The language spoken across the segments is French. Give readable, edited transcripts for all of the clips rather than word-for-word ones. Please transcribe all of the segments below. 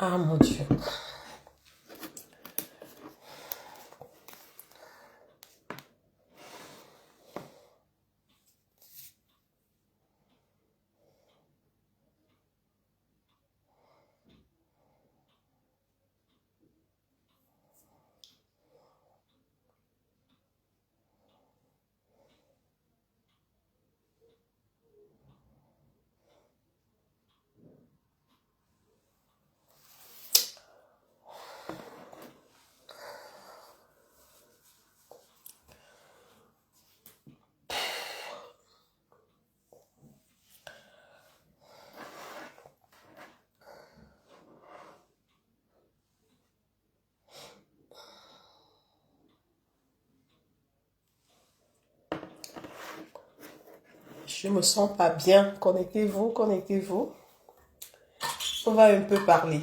Ah mon Dieu. Je me sens pas bien. Connectez-vous, connectez-vous. On va un peu parler.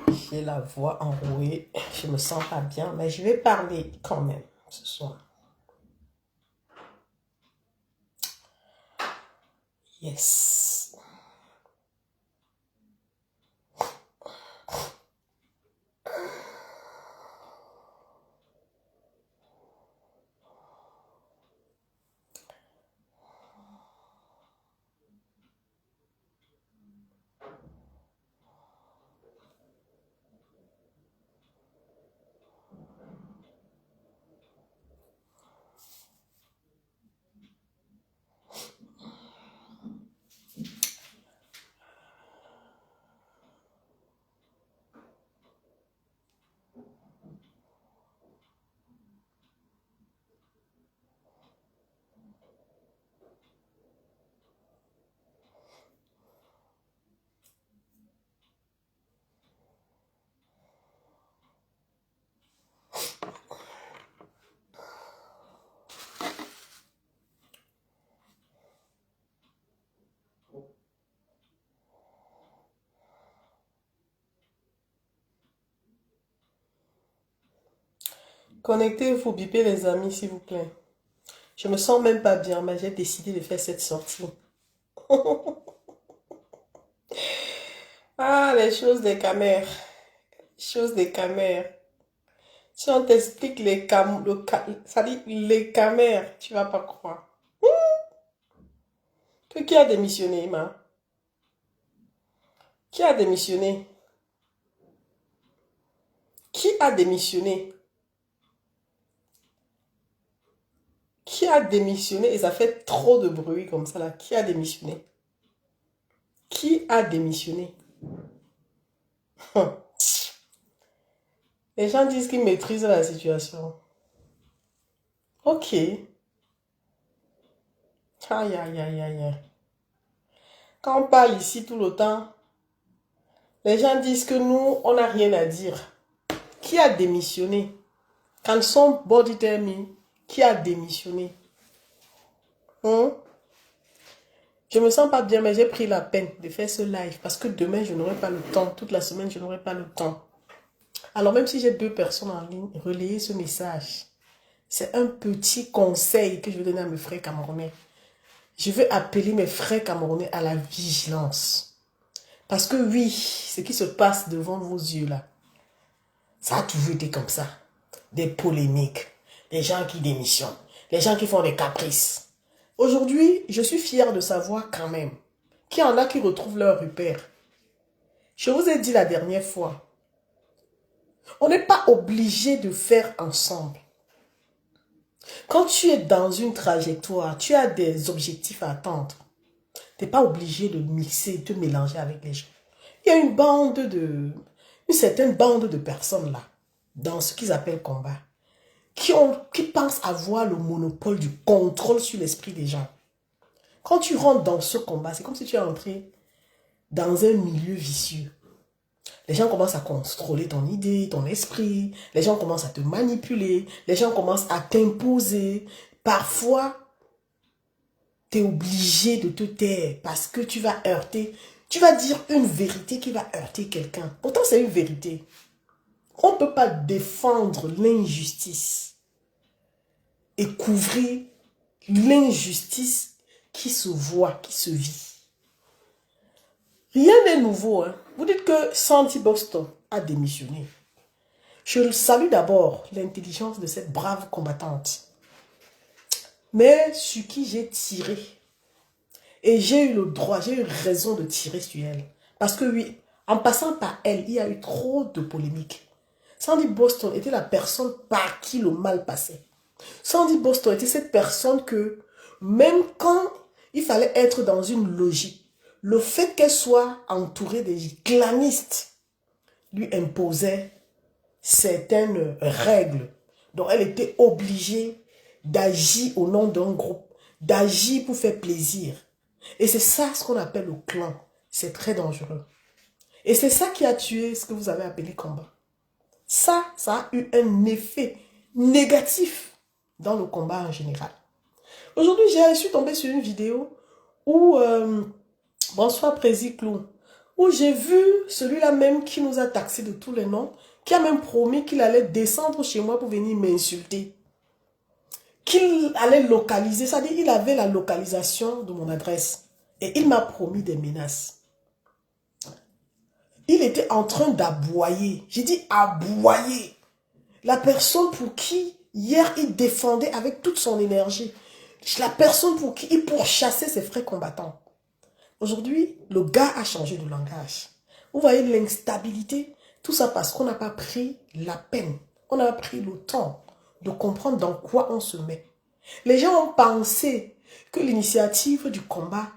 J'ai la voix enrouée. Je me sens pas bien, mais je vais parler quand même ce soir. Yes. Connectez-vous, bipez les amis, s'il vous plaît. Je me sens même pas bien, mais j'ai décidé de faire cette sortie. Ah, les choses des camères. Choses des camères. Si on t'explique ça dit les camères, tu vas pas croire. Qui a démissionné, ma? Qui a démissionné? Qui a démissionné? Qui a démissionné? Et ça fait trop de bruit comme ça là. Qui a démissionné? Qui a démissionné? Les gens disent qu'ils maîtrisent la situation. Ok. Aïe, aïe, aïe, aïe, aïe. Quand on parle ici tout le temps, les gens disent que nous, on n'a rien à dire. Qui a démissionné? Quand somebody tell me, qui a démissionné? Je me sens pas bien, mais j'ai pris la peine de faire ce live parce que demain, je n'aurai pas le temps. Toute la semaine, je n'aurai pas le temps. Alors, même si j'ai 2 personnes en ligne, relayez ce message. C'est un petit conseil que je vais donner à mes frères camerounais. Je veux appeler mes frères camerounais à la vigilance. Parce que oui, ce qui se passe devant vos yeux là, ça a toujours été comme ça. Des polémiques, des gens qui démissionnent, des gens qui font des caprices. Aujourd'hui, je suis fière de savoir quand même qu'il y en a qui retrouvent leur repère. Je vous ai dit la dernière fois, on n'est pas obligé de faire ensemble. Quand tu es dans une trajectoire, tu as des objectifs à atteindre. Tu n'es pas obligé de mixer, de mélanger avec les gens. Il y a une certaine bande de personnes là, dans ce qu'ils appellent combat, qui pensent avoir le monopole du contrôle sur l'esprit des gens. Quand tu rentres dans ce combat, c'est comme si tu es entré dans un milieu vicieux. Les gens commencent à contrôler ton idée, ton esprit. Les gens commencent à te manipuler. Les gens commencent à t'imposer. Parfois, tu es obligé de te taire parce que tu vas heurter. Tu vas dire une vérité qui va heurter quelqu'un. Pourtant, c'est une vérité. On ne peut pas défendre l'injustice et couvrir l'injustice qui se voit, qui se vit. Rien n'est nouveau. Hein. Vous dites que Sandy Boston a démissionné. Je salue d'abord l'intelligence de cette brave combattante. Mais sur qui j'ai tiré. Et j'ai eu le droit, j'ai eu raison de tirer sur elle. Parce que oui, en passant par elle, il y a eu trop de polémiques. Sandy Boston était la personne par qui le mal passait. Sandy Boston était cette personne que, même quand il fallait être dans une logique, le fait qu'elle soit entourée des clanistes lui imposait certaines règles. Donc elle était obligée d'agir au nom d'un groupe, d'agir pour faire plaisir. Et c'est ça ce qu'on appelle le clan. C'est très dangereux. Et c'est ça qui a tué ce que vous avez appelé combat. Ça a eu un effet négatif dans le combat en général. Aujourd'hui, je suis tombée sur une vidéo où, bonsoir Prési Clou, où j'ai vu celui-là même qui nous a taxé de tous les noms, qui a même promis qu'il allait descendre chez moi pour venir m'insulter. Qu'il allait localiser, c'est-à-dire il avait la localisation de mon adresse. Et il m'a promis des menaces. Il était en train d'aboyer. J'ai dit aboyer. La personne pour qui, hier, il défendait avec toute son énergie. La personne pour qui il pourchassait ses frères combattants. Aujourd'hui, le gars a changé de langage. Vous voyez l'instabilité. Tout ça parce qu'on n'a pas pris la peine. On n'a pas pris le temps de comprendre dans quoi on se met. Les gens ont pensé que l'initiative du combat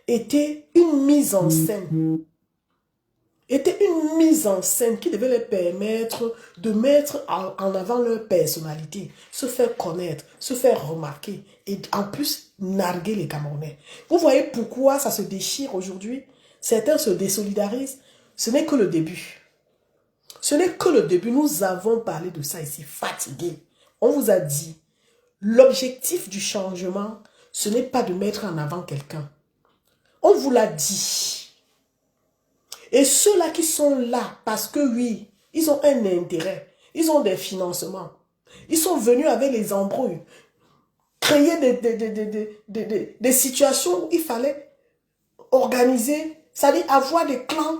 était une mise en scène. Était une mise en scène qui devait leur permettre de mettre en avant leur personnalité, se faire connaître, se faire remarquer et en plus narguer les Camerounais. Vous voyez pourquoi ça se déchire aujourd'hui? Certains se désolidarisent. Ce n'est que le début. Ce n'est que le début. Nous avons parlé de ça ici, fatigué. On vous a dit, l'objectif du changement, ce n'est pas de mettre en avant quelqu'un. On vous l'a dit. Et ceux-là qui sont là, parce que oui, ils ont un intérêt, ils ont des financements, ils sont venus avec les embrouilles, créer des situations où il fallait organiser, c'est-à-dire avoir des clans.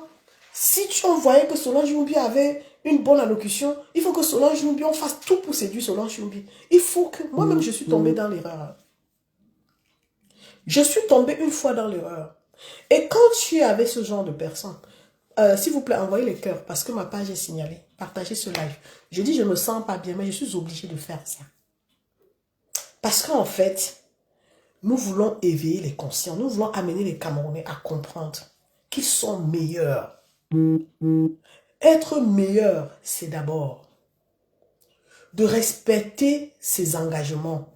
Si on voyait que Solange Youmbi avait une bonne allocution, il faut que Solange Youmbi, on fasse tout pour séduire Solange Youmbi. Il faut que... Moi-même, je suis tombée dans l'erreur. Je suis tombée une fois dans l'erreur. Et quand tu es avec ce genre de personnes, s'il vous plaît, envoyez les cœurs parce que ma page est signalée. Partagez ce live. Je dis, je ne me sens pas bien, mais je suis obligée de faire ça. Parce qu'en fait, nous voulons éveiller les conscients. Nous voulons amener les Camerounais à comprendre qu'ils sont meilleurs. Être meilleur, c'est d'abord de respecter ses engagements,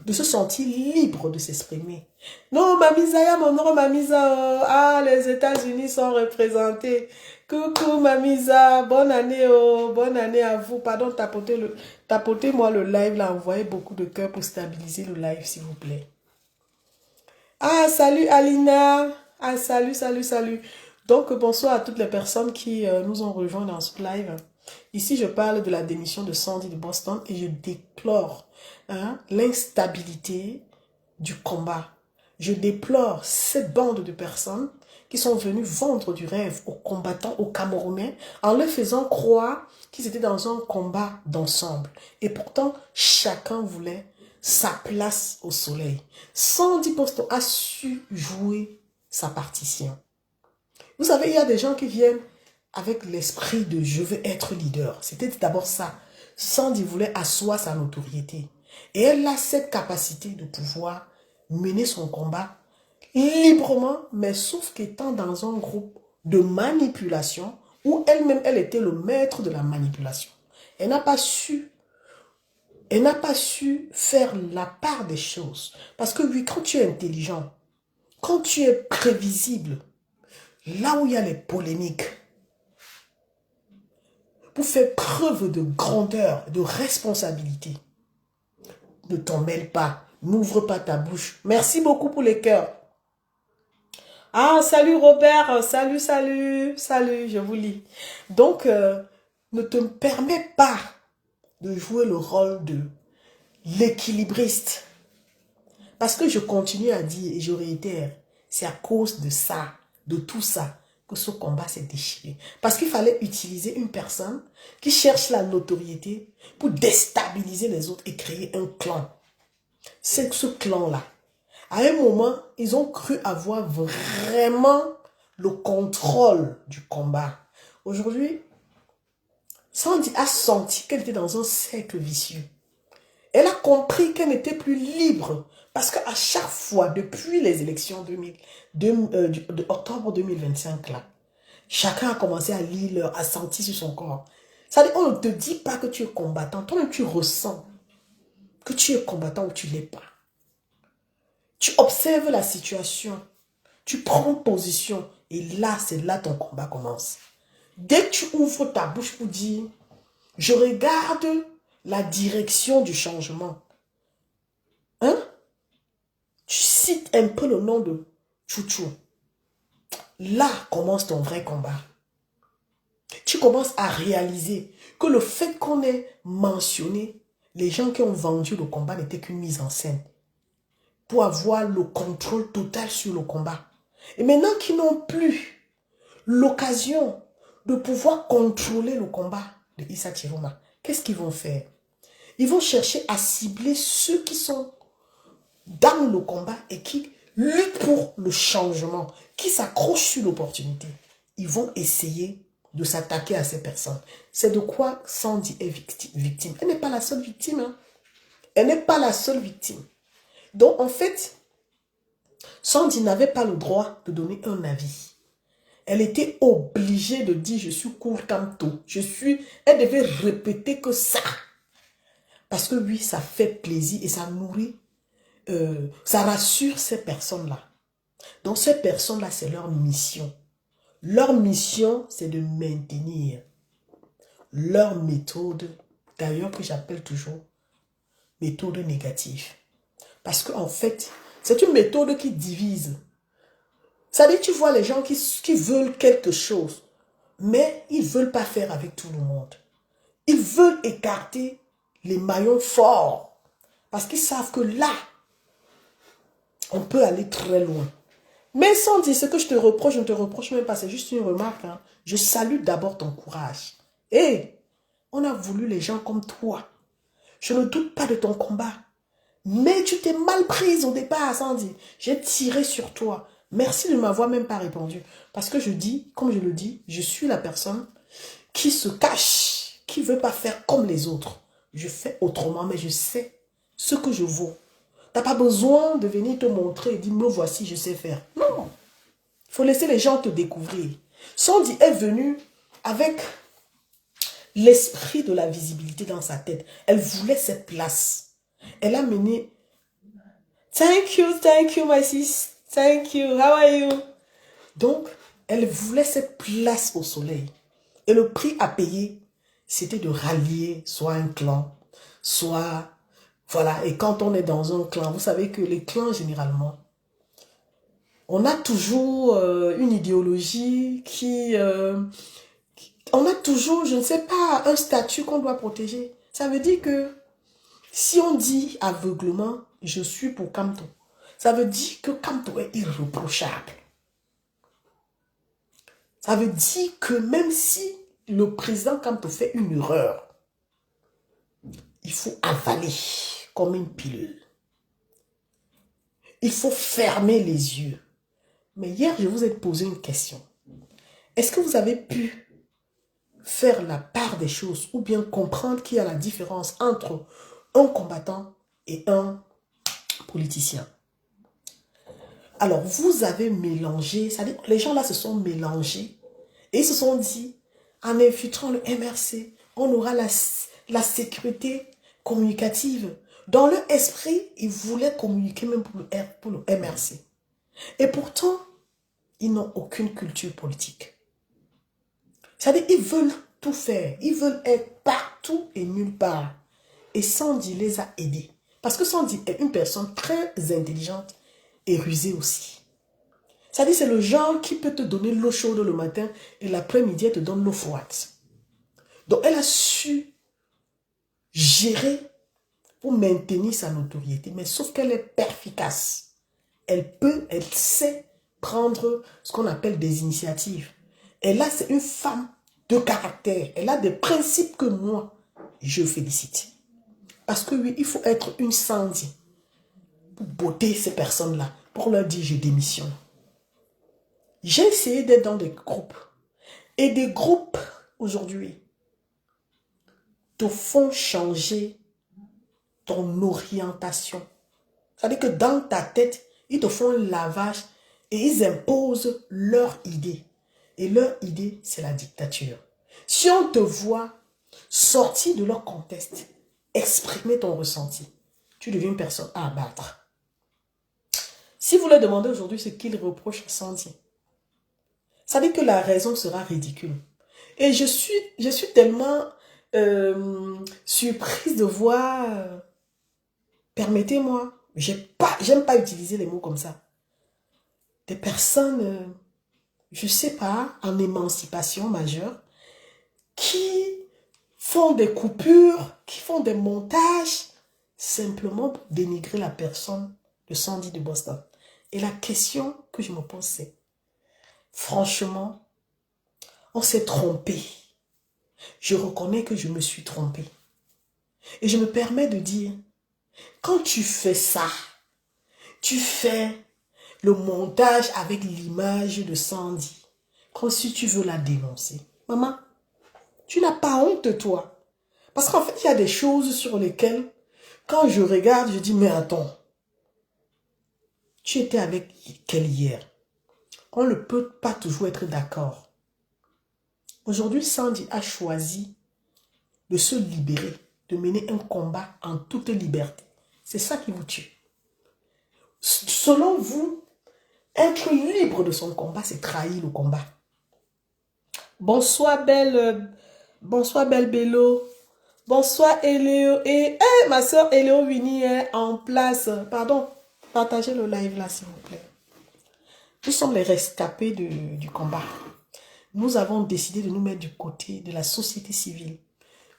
de se sentir libre de s'exprimer. Non, Mamisa, ya mon nom, Mamisa. Ah, les États-Unis sont représentés. Coucou, Mamisa. Bonne année, oh. Bonne année à vous. Pardon, tapotez-moi le live, là. Envoyez beaucoup de cœurs pour stabiliser le live, s'il vous plaît. Ah, salut, Alina. Ah, salut, salut, salut. Donc, bonsoir à toutes les personnes qui nous ont rejoints dans ce live. Ici, je parle de la démission de Sandy de Boston et je déplore l'instabilité du combat. Je déplore cette bande de personnes qui sont venues vendre du rêve aux combattants, aux Camerounais, en leur faisant croire qu'ils étaient dans un combat d'ensemble. Et pourtant, chacun voulait sa place au soleil. Sandy Boston a su jouer sa partition. Vous savez, il y a des gens qui viennent avec l'esprit de « je veux être leader ». C'était d'abord ça. Sandy voulait asseoir sa notoriété. Et elle a cette capacité de pouvoir mener son combat librement, mais sauf qu'étant dans un groupe de manipulation où elle-même, elle était le maître de la manipulation. Elle n'a pas su faire la part des choses. Parce que oui, quand tu es intelligent, quand tu es prévisible, là où il y a les polémiques, pour faire preuve de grandeur, de responsabilité, ne t'en mêle pas, n'ouvre pas ta bouche. Merci beaucoup pour les cœurs. Ah, salut Robert, salut, je vous lis. Donc, ne te permets pas de jouer le rôle de l'équilibriste. Parce que je continue à dire et je réitère, c'est à cause de ça, de tout ça, que ce combat s'est déchiré. Parce qu'il fallait utiliser une personne qui cherche la notoriété pour déstabiliser les autres et créer un clan. C'est ce clan-là. À un moment, ils ont cru avoir vraiment le contrôle du combat. Aujourd'hui, Sandy a senti qu'elle était dans un cercle vicieux. Elle a compris qu'elle n'était plus libre. Parce qu'à chaque fois, depuis les élections d'octobre 2025, là, chacun a commencé à lire leur assenti sur son corps. Ça veut dire, on ne te dit pas que tu es combattant. Toi-même, tu ressens que tu es combattant ou tu ne l'es pas. Tu observes la situation. Tu prends position. Et là, c'est là ton combat commence. Dès que tu ouvres ta bouche pour dire, je regarde la direction du changement. Hein? Tu cites un peu le nom de Chouchou. Là commence ton vrai combat. Tu commences à réaliser que le fait qu'on ait mentionné les gens qui ont vendu le combat n'était qu'une mise en scène pour avoir le contrôle total sur le combat. Et maintenant qu'ils n'ont plus l'occasion de pouvoir contrôler le combat de Issa Chiroma, qu'est-ce qu'ils vont faire? Ils vont chercher à cibler ceux qui sont dans le combat et qui luttent pour le changement, qui s'accrochent sur l'opportunité. Ils vont essayer de s'attaquer à ces personnes. C'est de quoi Sandy est victime. Elle n'est pas la seule victime. Hein. Elle n'est pas la seule victime. Donc, en fait, Sandy n'avait pas le droit de donner un avis. Elle était obligée de dire « je suis cool comme tout ». Elle devait répéter que ça. Parce que oui, ça fait plaisir et ça nourrit, ça rassure ces personnes-là. Donc, ces personnes-là, c'est leur mission. Leur mission, c'est de maintenir leur méthode, d'ailleurs que j'appelle toujours méthode négative. Parce qu'en fait, c'est une méthode qui divise. Ça veut dire, tu vois les gens qui veulent quelque chose, mais ils ne veulent pas faire avec tout le monde. Ils veulent écarter les maillons forts. Parce qu'ils savent que là, on peut aller très loin. Mais sans dire ce que je te reproche, je ne te reproche même pas, c'est juste une remarque. Hein. Je salue d'abord ton courage. Et on a voulu les gens comme toi. Je ne doute pas de ton combat. Mais tu t'es mal prise au départ, Sandy. J'ai tiré sur toi. Merci de ne m'avoir même pas répondu. Parce que je dis, comme je le dis, je suis la personne qui se cache, qui ne veut pas faire comme les autres. Je fais autrement, mais je sais ce que je vaux. Tu n'as pas besoin de venir te montrer et dire, me voici, je sais faire. Non. Il faut laisser les gens te découvrir. Sandy est venue avec l'esprit de la visibilité dans sa tête. Elle voulait cette place. Elle a mené thank you, my sis. Thank you, how are you? Donc, elle voulait cette place au soleil. Et le prix à payer, c'était de rallier soit un clan, soit... Voilà, et quand on est dans un clan, vous savez que les clans, généralement, on a toujours une idéologie on a toujours, je ne sais pas, un statut qu'on doit protéger. Ça veut dire que si on dit aveuglement, je suis pour Kamto, ça veut dire que Kamto est irréprochable. Ça veut dire que même si le président Kamto fait une erreur, il faut avaler comme une pilule. Il faut fermer les yeux. Mais hier, je vous ai posé une question. Est-ce que vous avez pu faire la part des choses ou bien comprendre qu'il y a la différence entre un combattant et un politicien? Alors, vous avez mélangé, c'est-à-dire les gens là se sont mélangés et ils se sont dit, en infiltrant le MRC, on aura la sécurité communicative. Dans leur esprit, ils voulaient communiquer même pour le MRC. Et pourtant, ils n'ont aucune culture politique. C'est-à-dire, ils veulent tout faire. Ils veulent être partout et nulle part. Et Sandy les a aidés. Parce que Sandy est une personne très intelligente et rusée aussi. C'est-à-dire, c'est le genre qui peut te donner l'eau chaude le matin et l'après-midi, elle te donne l'eau froide. Donc, elle a su gérer pour maintenir sa notoriété. Mais sauf qu'elle est perspicace. Elle sait prendre ce qu'on appelle des initiatives. Et là, c'est une femme de caractère. Elle a des principes que moi, je félicite. Parce que oui, il faut être une Sandy pour botter ces personnes-là, pour leur dire je démissionne. J'ai essayé d'être dans des groupes. Et des groupes, aujourd'hui, te font changer ton orientation. C'est-à-dire que dans ta tête, ils te font un lavage et ils imposent leur idée. Et leur idée, c'est la dictature. Si on te voit sortir de leur contexte, exprimer ton ressenti, tu deviens une personne à abattre. Si vous leur demandez aujourd'hui ce qu'ils reprochent à Sandy, ça dit que la raison sera ridicule. Et je suis tellement surprise de voir, permettez-moi, j'aime pas utiliser les mots comme ça, des personnes, je sais pas, en émancipation majeure, qui font des coupures, qui font des montages, simplement pour dénigrer la personne de Sandy de Boston. Et la question que je me pose, c'est, franchement, on s'est trompé. Je reconnais que je me suis trompé. Et je me permets de dire, quand tu fais ça, tu fais le montage avec l'image de Sandy, comme si tu veux la dénoncer. Maman, tu n'as pas honte, toi. Parce qu'en fait, il y a des choses sur lesquelles, quand je regarde, je dis, mais attends, tu étais avec quelle hier? On ne peut pas toujours être d'accord. Aujourd'hui, Sandy a choisi de se libérer, de mener un combat en toute liberté. C'est ça qui vous tue. Selon vous, être libre de son combat, c'est trahir le combat. Bonsoir, bonsoir, Bello. Bonsoir, Eléo. Et ma soeur Eléo Winnie est en place. Pardon, partagez le live là, s'il vous plaît. Nous sommes les rescapés du combat. Nous avons décidé de nous mettre du côté de la société civile,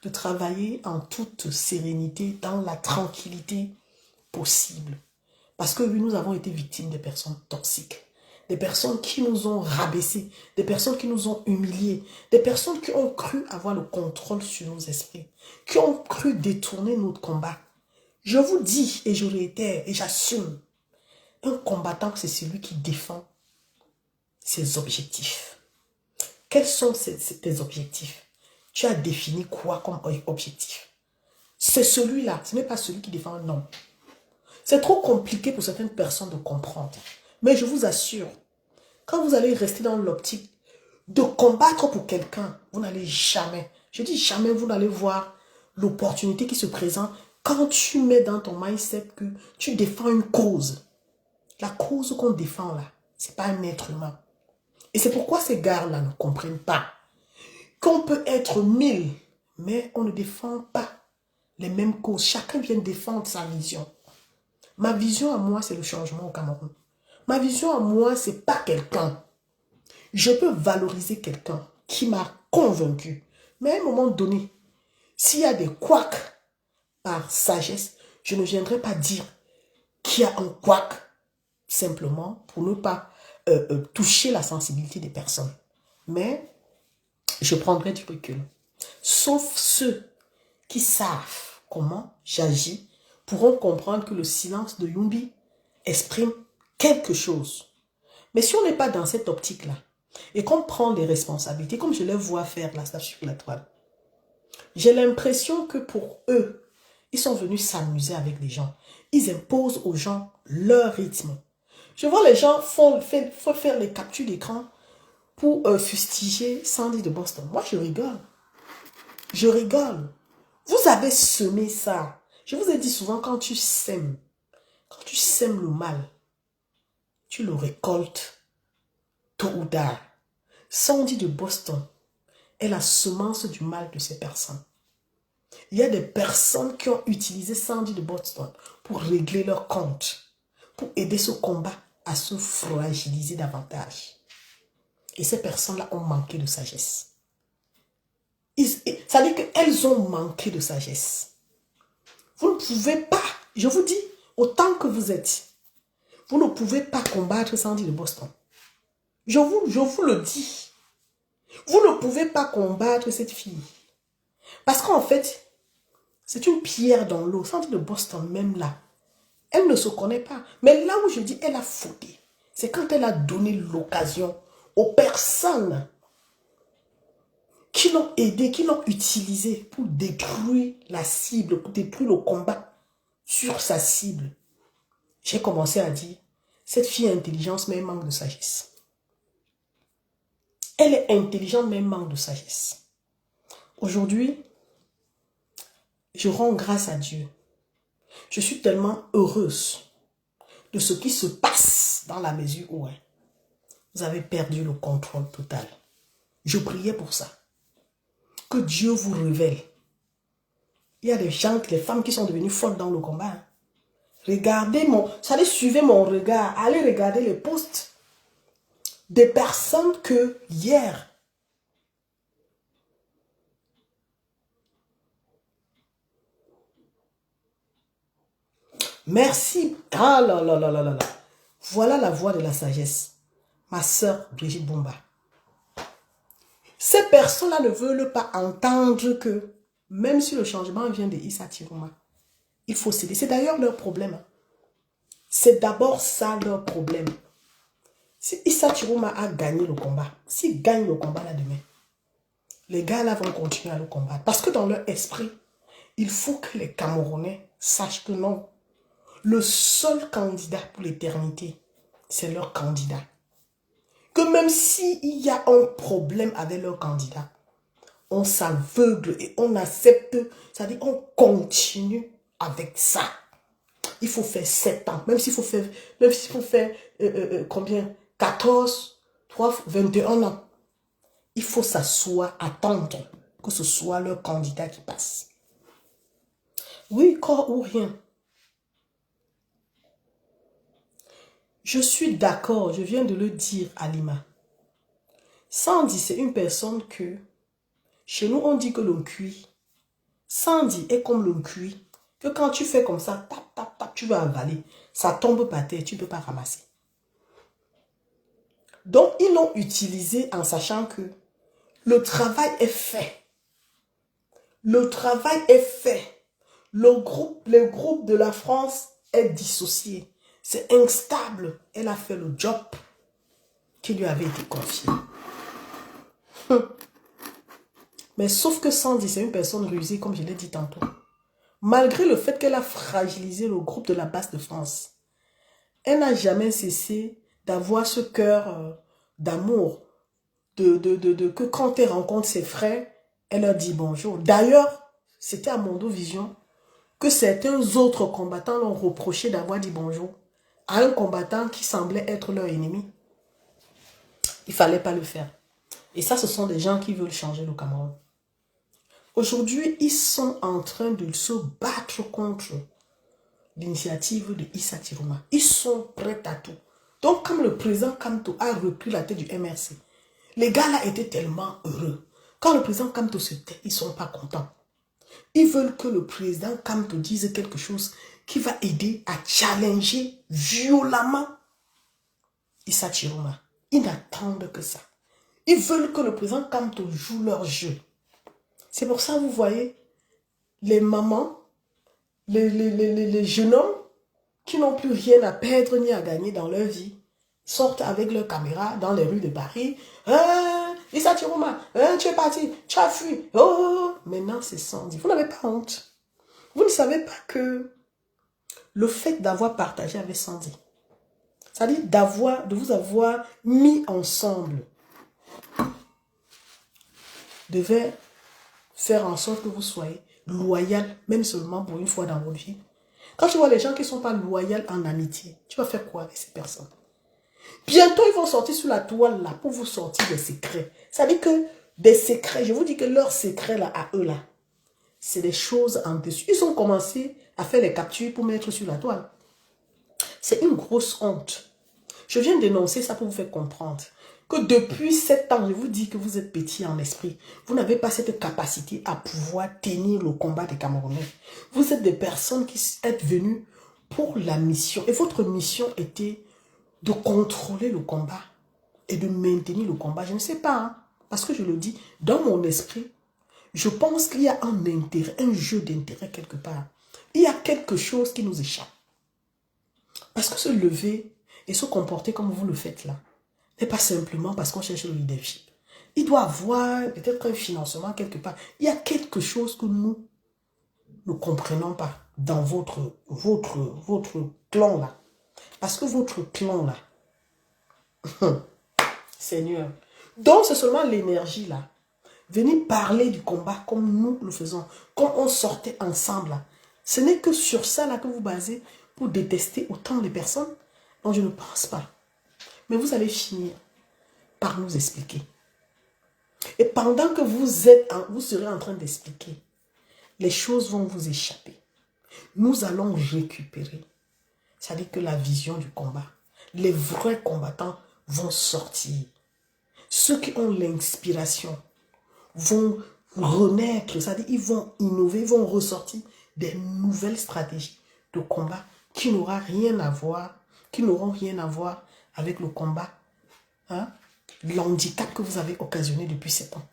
de travailler en toute sérénité, dans la tranquillité possible. Parce que oui, nous avons été victimes des personnes toxiques, des personnes qui nous ont rabaissés, des personnes qui nous ont humiliés, des personnes qui ont cru avoir le contrôle sur nos esprits, qui ont cru détourner notre combat. Je vous dis, et je réitère, et j'assume, un combattant, c'est celui qui défend ses objectifs. Quels sont tes objectifs? Tu as défini quoi comme objectif? C'est celui-là, ce n'est pas celui qui défend un non. C'est trop compliqué pour certaines personnes de comprendre. Mais je vous assure, quand vous allez rester dans l'optique de combattre pour quelqu'un, vous n'allez jamais, je dis jamais, vous n'allez voir l'opportunité qui se présente quand tu mets dans ton mindset que tu défends une cause. La cause qu'on défend là, ce n'est pas un être humain. Et c'est pourquoi ces gars-là ne comprennent pas qu'on peut être 1000, mais on ne défend pas les mêmes causes. Chacun vient défendre sa vision. Ma vision à moi, c'est le changement au Cameroun. Ma vision à moi, c'est pas quelqu'un. Je peux valoriser quelqu'un qui m'a convaincu. Mais à un moment donné, s'il y a des couacs par sagesse, je ne viendrai pas dire qu'il y a un couac simplement pour ne pas toucher la sensibilité des personnes. Mais je prendrai du recul. Sauf ceux qui savent comment j'agis pourront comprendre que le silence de Yumbi exprime quelque chose. Mais si on n'est pas dans cette optique-là, et qu'on prend des responsabilités, comme je les vois faire là, sur la toile, j'ai l'impression que pour eux, ils sont venus s'amuser avec les gens. Ils imposent aux gens leur rythme. Je vois les gens faire les captures d'écran pour fustiger Sandy de Boston. Moi, je rigole. Je rigole. Vous avez semé ça. Je vous ai dit souvent, quand tu sèmes le mal, tu le récoltes tôt ou tard. Sandy de Boston est la semence du mal de ces personnes. Il y a des personnes qui ont utilisé Sandy de Boston pour régler leur compte, pour aider ce combat à se fragiliser davantage. Et ces personnes-là ont manqué de sagesse. Ça veut dire qu'elles ont manqué de sagesse. Vous ne pouvez pas, je vous dis, autant que vous êtes, vous ne pouvez pas combattre Sandy de Boston. Je vous le dis. Vous ne pouvez pas combattre cette fille. Parce qu'en fait, c'est une pierre dans l'eau. Sandy de Boston, même là, elle ne se connaît pas. Mais là où je dis elle a fauté, c'est quand elle a donné l'occasion aux personnes qui l'ont aidé, qui l'ont utilisé pour détruire la cible, pour détruire le combat sur sa cible. J'ai commencé à dire, cette fille a intelligence, mais elle manque de sagesse. Elle est intelligente, mais elle manque de sagesse. Aujourd'hui, je rends grâce à Dieu. Je suis tellement heureuse de ce qui se passe dans la mesure où vous avez perdu le contrôle total. Je priais pour ça. Que Dieu vous révèle. Il y a des gens, les femmes qui sont devenues folles dans le combat. Regardez suivez mon regard. Allez regarder les posts des personnes que hier, merci. Ah là là là là là là. Voilà la voix de la sagesse. Ma sœur Brigitte Bomba. Ces personnes-là ne veulent pas entendre que, même si le changement vient de Issa Tiruma, il faut céder. C'est d'ailleurs leur problème. C'est d'abord ça leur problème. Si Issa Tiruma a gagné le combat, s'il gagne le combat là demain, les gars là vont continuer à le combattre. Parce que dans leur esprit, il faut que les Camerounais sachent que non, le seul candidat pour l'éternité, c'est leur candidat. Que même s'il y a un problème avec leur candidat, on s'aveugle et on accepte, c'est-à-dire on continue avec ça. Il faut faire 7 ans, même s'il faut faire, combien 14, 3, 21 ans. Il faut s'asseoir, attendre que ce soit leur candidat qui passe. Oui, corps ou rien. Je suis d'accord, je viens de le dire à Lima. Sandy, c'est une personne que, chez nous, on dit que l'on cuit. Sandy est comme l'on cuit, que quand tu fais comme ça, tap, tap, tap, tu vas avaler. Ça tombe par terre, tu ne peux pas ramasser. Donc, ils l'ont utilisé en sachant que le travail est fait. Le travail est fait. Le groupe de la France est dissocié. C'est instable. Elle a fait le job qui lui avait été confié. Mais sauf que Sandy, c'est une personne rusée, comme je l'ai dit tantôt. Malgré le fait qu'elle a fragilisé le groupe de la base de France, elle n'a jamais cessé d'avoir ce cœur d'amour, que quand elle rencontre ses frères, elle leur dit bonjour. D'ailleurs, c'était à Mondo Vision que certains autres combattants l'ont reproché d'avoir dit bonjour à un combattant qui semblait être leur ennemi. Il ne fallait pas le faire. Et ça, ce sont des gens qui veulent changer le Cameroun. Aujourd'hui, ils sont en train de se battre contre l'initiative de Issa Tiruma. Ils sont prêts à tout. Donc, comme le président Kamto a repris la tête du MRC, les gars là étaient tellement heureux. Quand le président Kamto se tait, ils ne sont pas contents. Ils veulent que le président Kamto dise quelque chose qui va aider à challenger violemment Issa Tiruma. Ils n'attendent que ça. Ils veulent que le président Kamto joue leur jeu. C'est pour ça, vous voyez, les mamans, les jeunes hommes qui n'ont plus rien à perdre ni à gagner dans leur vie, sortent avec leur caméra dans les rues de Paris. Issa Tiruma, tu es parti, tu as fui. Oh, maintenant c'est Sandy. Vous n'avez pas honte. Vous ne savez pas que le fait d'avoir partagé avec Sandy, c'est-à-dire de vous avoir mis ensemble, devait faire en sorte que vous soyez loyal, même seulement pour une fois dans votre vie. Quand tu vois les gens qui ne sont pas loyaux en amitié, tu vas faire quoi avec ces personnes? Bientôt, ils vont sortir sur la toile là pour vous sortir des secrets. Ça veut dire que des secrets, je vous dis que leurs secrets là, à eux là, c'est des choses en dessus. Ils ont commencé à faire les captures pour mettre sur la toile. C'est une grosse honte. Je viens d'énoncer ça pour vous faire comprendre que depuis 7 ans, je vous dis que vous êtes petit en esprit. Vous n'avez pas cette capacité à pouvoir tenir le combat des Camerounais. Vous êtes des personnes qui êtes venues pour la mission. Et votre mission était de contrôler le combat et de maintenir le combat. Je ne sais pas, hein, parce que je le dis, dans mon esprit, je pense qu'il y a un intérêt, un jeu d'intérêt quelque part. Il y a quelque chose qui nous échappe. Parce que se lever et se comporter comme vous le faites là, n'est pas simplement parce qu'on cherche le leadership. Il doit avoir peut-être un financement quelque part. Il y a quelque chose que nous ne comprenons pas dans votre clan là. Parce que votre clan là, Seigneur, donc c'est seulement l'énergie là. Venir parler du combat comme nous le faisons, comme on sortait ensemble là. Ce n'est que sur ça là que vous basez pour détester autant de personnes. Non, je ne pense pas. Mais vous allez finir par nous expliquer. Et pendant que vous serez en train d'expliquer, les choses vont vous échapper. Nous allons récupérer. C'est-à-dire que la vision du combat, les vrais combattants vont sortir. Ceux qui ont l'inspiration vont renaître, c'est-à-dire ils vont innover, ils vont ressortir des nouvelles stratégies de combat qui n'auront rien à voir, avec le combat, hein, l'handicap que vous avez occasionné depuis 7 ans.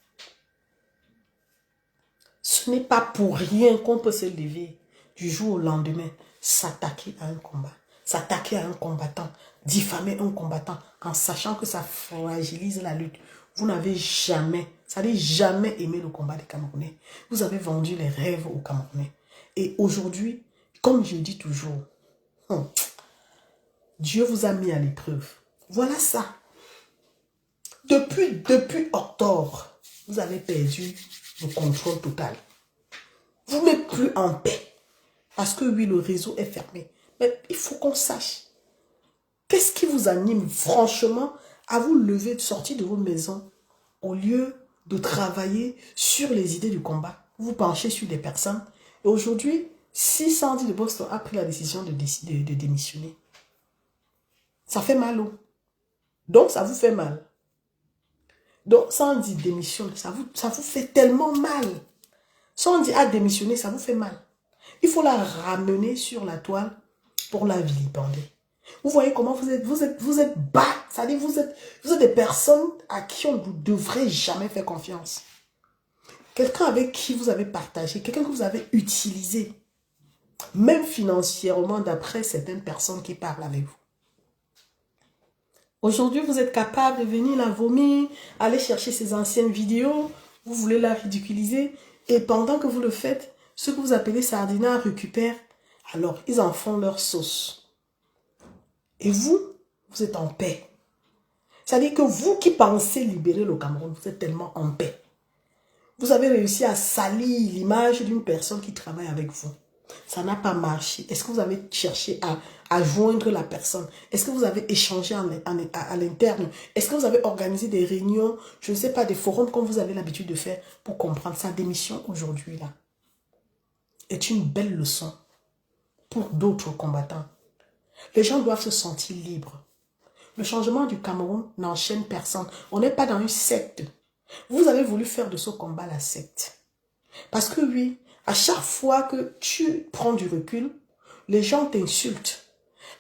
Ce n'est pas pour rien qu'on peut se lever du jour au lendemain, s'attaquer à un combat, s'attaquer à un combattant, diffamer un combattant en sachant que ça fragilise la lutte. Vous n'avez jamais, ça n'a jamais aimé le combat des Camerounais. Vous avez vendu les rêves aux Camerounais. Et aujourd'hui, comme je dis toujours, Dieu vous a mis à l'épreuve. Voilà ça. Depuis octobre, vous avez perdu le contrôle total. Vous n'êtes plus en paix. Parce que oui, le réseau est fermé. Mais il faut qu'on sache. Qu'est-ce qui vous anime franchement à vous lever, de sortir de vos maisons au lieu de travailler sur les idées du combat? Vous penchez sur des personnes. Et aujourd'hui, si Sandy de Boston a pris la décision de démissionner, ça fait mal. Donc, ça vous fait mal. Donc, Sandy démissionne, ça vous fait tellement mal. Sandy a démissionné, ça vous fait mal. Il faut la ramener sur la toile pour la vilipender. Vous voyez comment vous êtes bas. C'est-à-dire vous êtes des personnes à qui on ne devrait jamais faire confiance. Quelqu'un avec qui vous avez partagé, quelqu'un que vous avez utilisé, même financièrement d'après certaines personnes qui parlent avec vous. Aujourd'hui, vous êtes capable de venir la vomir, aller chercher ces anciennes vidéos, vous voulez la ridiculiser, et pendant que vous le faites, ceux que vous appelez Sardina récupèrent, alors ils en font leur sauce. Et vous êtes en paix. C'est-à-dire que vous qui pensez libérer le Cameroun, vous êtes tellement en paix. Vous avez réussi à salir l'image d'une personne qui travaille avec vous. Ça n'a pas marché. Est-ce que vous avez cherché à joindre la personne? Est-ce que vous avez échangé à l'interne? Est-ce que vous avez organisé des réunions, je ne sais pas, des forums comme vous avez l'habitude de faire pour comprendre sa démission aujourd'hui là? Est une belle leçon pour d'autres combattants. Les gens doivent se sentir libres. Le changement du Cameroun n'enchaîne personne. On n'est pas dans une secte. Vous avez voulu faire de ce combat la secte. Parce que oui, à chaque fois que tu prends du recul, les gens t'insultent.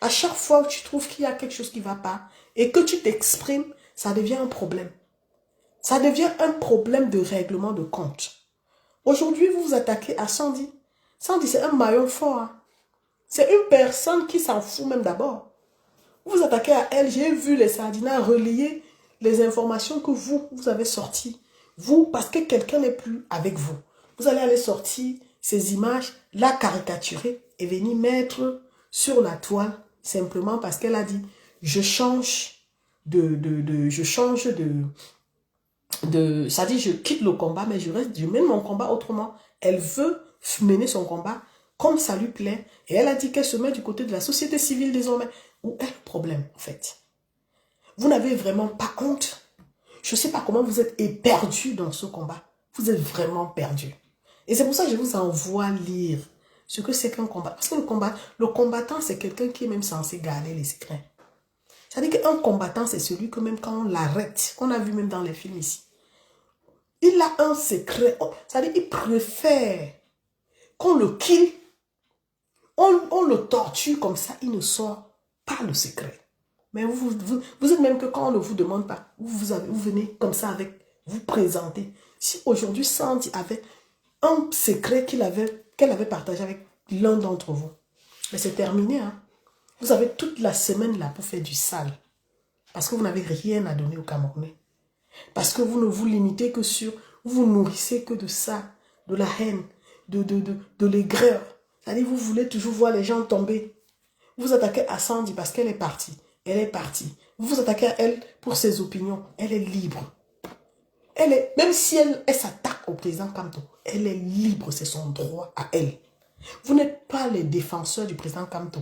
À chaque fois que tu trouves qu'il y a quelque chose qui ne va pas et que tu t'exprimes, ça devient un problème. Ça devient un problème de règlement de compte. Aujourd'hui, vous vous attaquez à Sandy. Sandy, c'est un maillon fort. Hein. C'est une personne qui s'en fout même d'abord. Vous vous attaquez à elle. J'ai vu les Sardinas relayer les informations que vous avez sorties. Vous, parce que quelqu'un n'est plus avec vous. Vous allez aller sortir ces images, la caricaturer et venir mettre sur la toile simplement parce qu'elle a dit je change ça dit je quitte le combat mais je mène mon combat autrement. Elle veut mener son combat comme ça lui plaît et elle a dit qu'elle se met du côté de la société civile désormais. Où est le problème en fait? Vous n'avez vraiment pas honte. Je ne sais pas comment vous êtes éperdu dans ce combat. Vous êtes vraiment perdu. Et c'est pour ça que je vous envoie lire ce que c'est qu'un combat. Parce que le combattant, c'est quelqu'un qui est même censé garder les secrets. C'est-à-dire qu'un combattant, c'est celui que même quand on l'arrête, qu'on a vu même dans les films ici, il a un secret. C'est-à-dire qu'il préfère qu'on le kill, on le torture comme ça, il ne sort pas le secret. Mais vous êtes même que quand on ne vous demande pas, vous venez comme ça avec, vous présenter. Si aujourd'hui Sandy avait un secret qu'elle avait partagé avec l'un d'entre vous, mais c'est terminé. Hein? Vous avez toute la semaine là pour faire du sale. Parce que vous n'avez rien à donner aux Camerounais. Parce que vous ne vous limitez que sur, vous nourrissez que de ça, de la haine, de l'aigreur. C'est-à-dire vous voulez toujours voir les gens tomber. Vous vous attaquez à Sandy parce qu'elle est partie. Elle est partie. Vous vous attaquez à elle pour ses opinions. Elle est libre. Même si elle s'attaque au président Kamto, elle est libre, c'est son droit à elle. Vous n'êtes pas les défenseurs du président Kamto.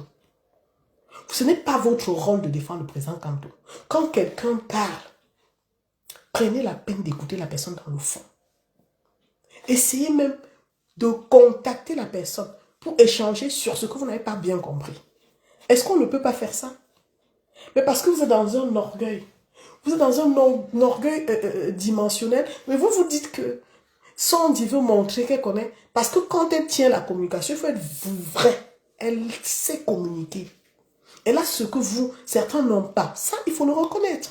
Ce n'est pas votre rôle de défendre le président Kamto. Quand quelqu'un parle, prenez la peine d'écouter la personne dans le fond. Essayez même de contacter la personne pour échanger sur ce que vous n'avez pas bien compris. Est-ce qu'on ne peut pas faire ça? Mais parce que vous êtes dans un orgueil. Vous êtes dans un orgueil dimensionnel. Mais vous vous dites que Sandy veut montrer qu'elle connaît. Parce que quand elle tient la communication, il faut être vrai. Elle sait communiquer. Elle a ce que certains n'ont pas. Ça, il faut le reconnaître.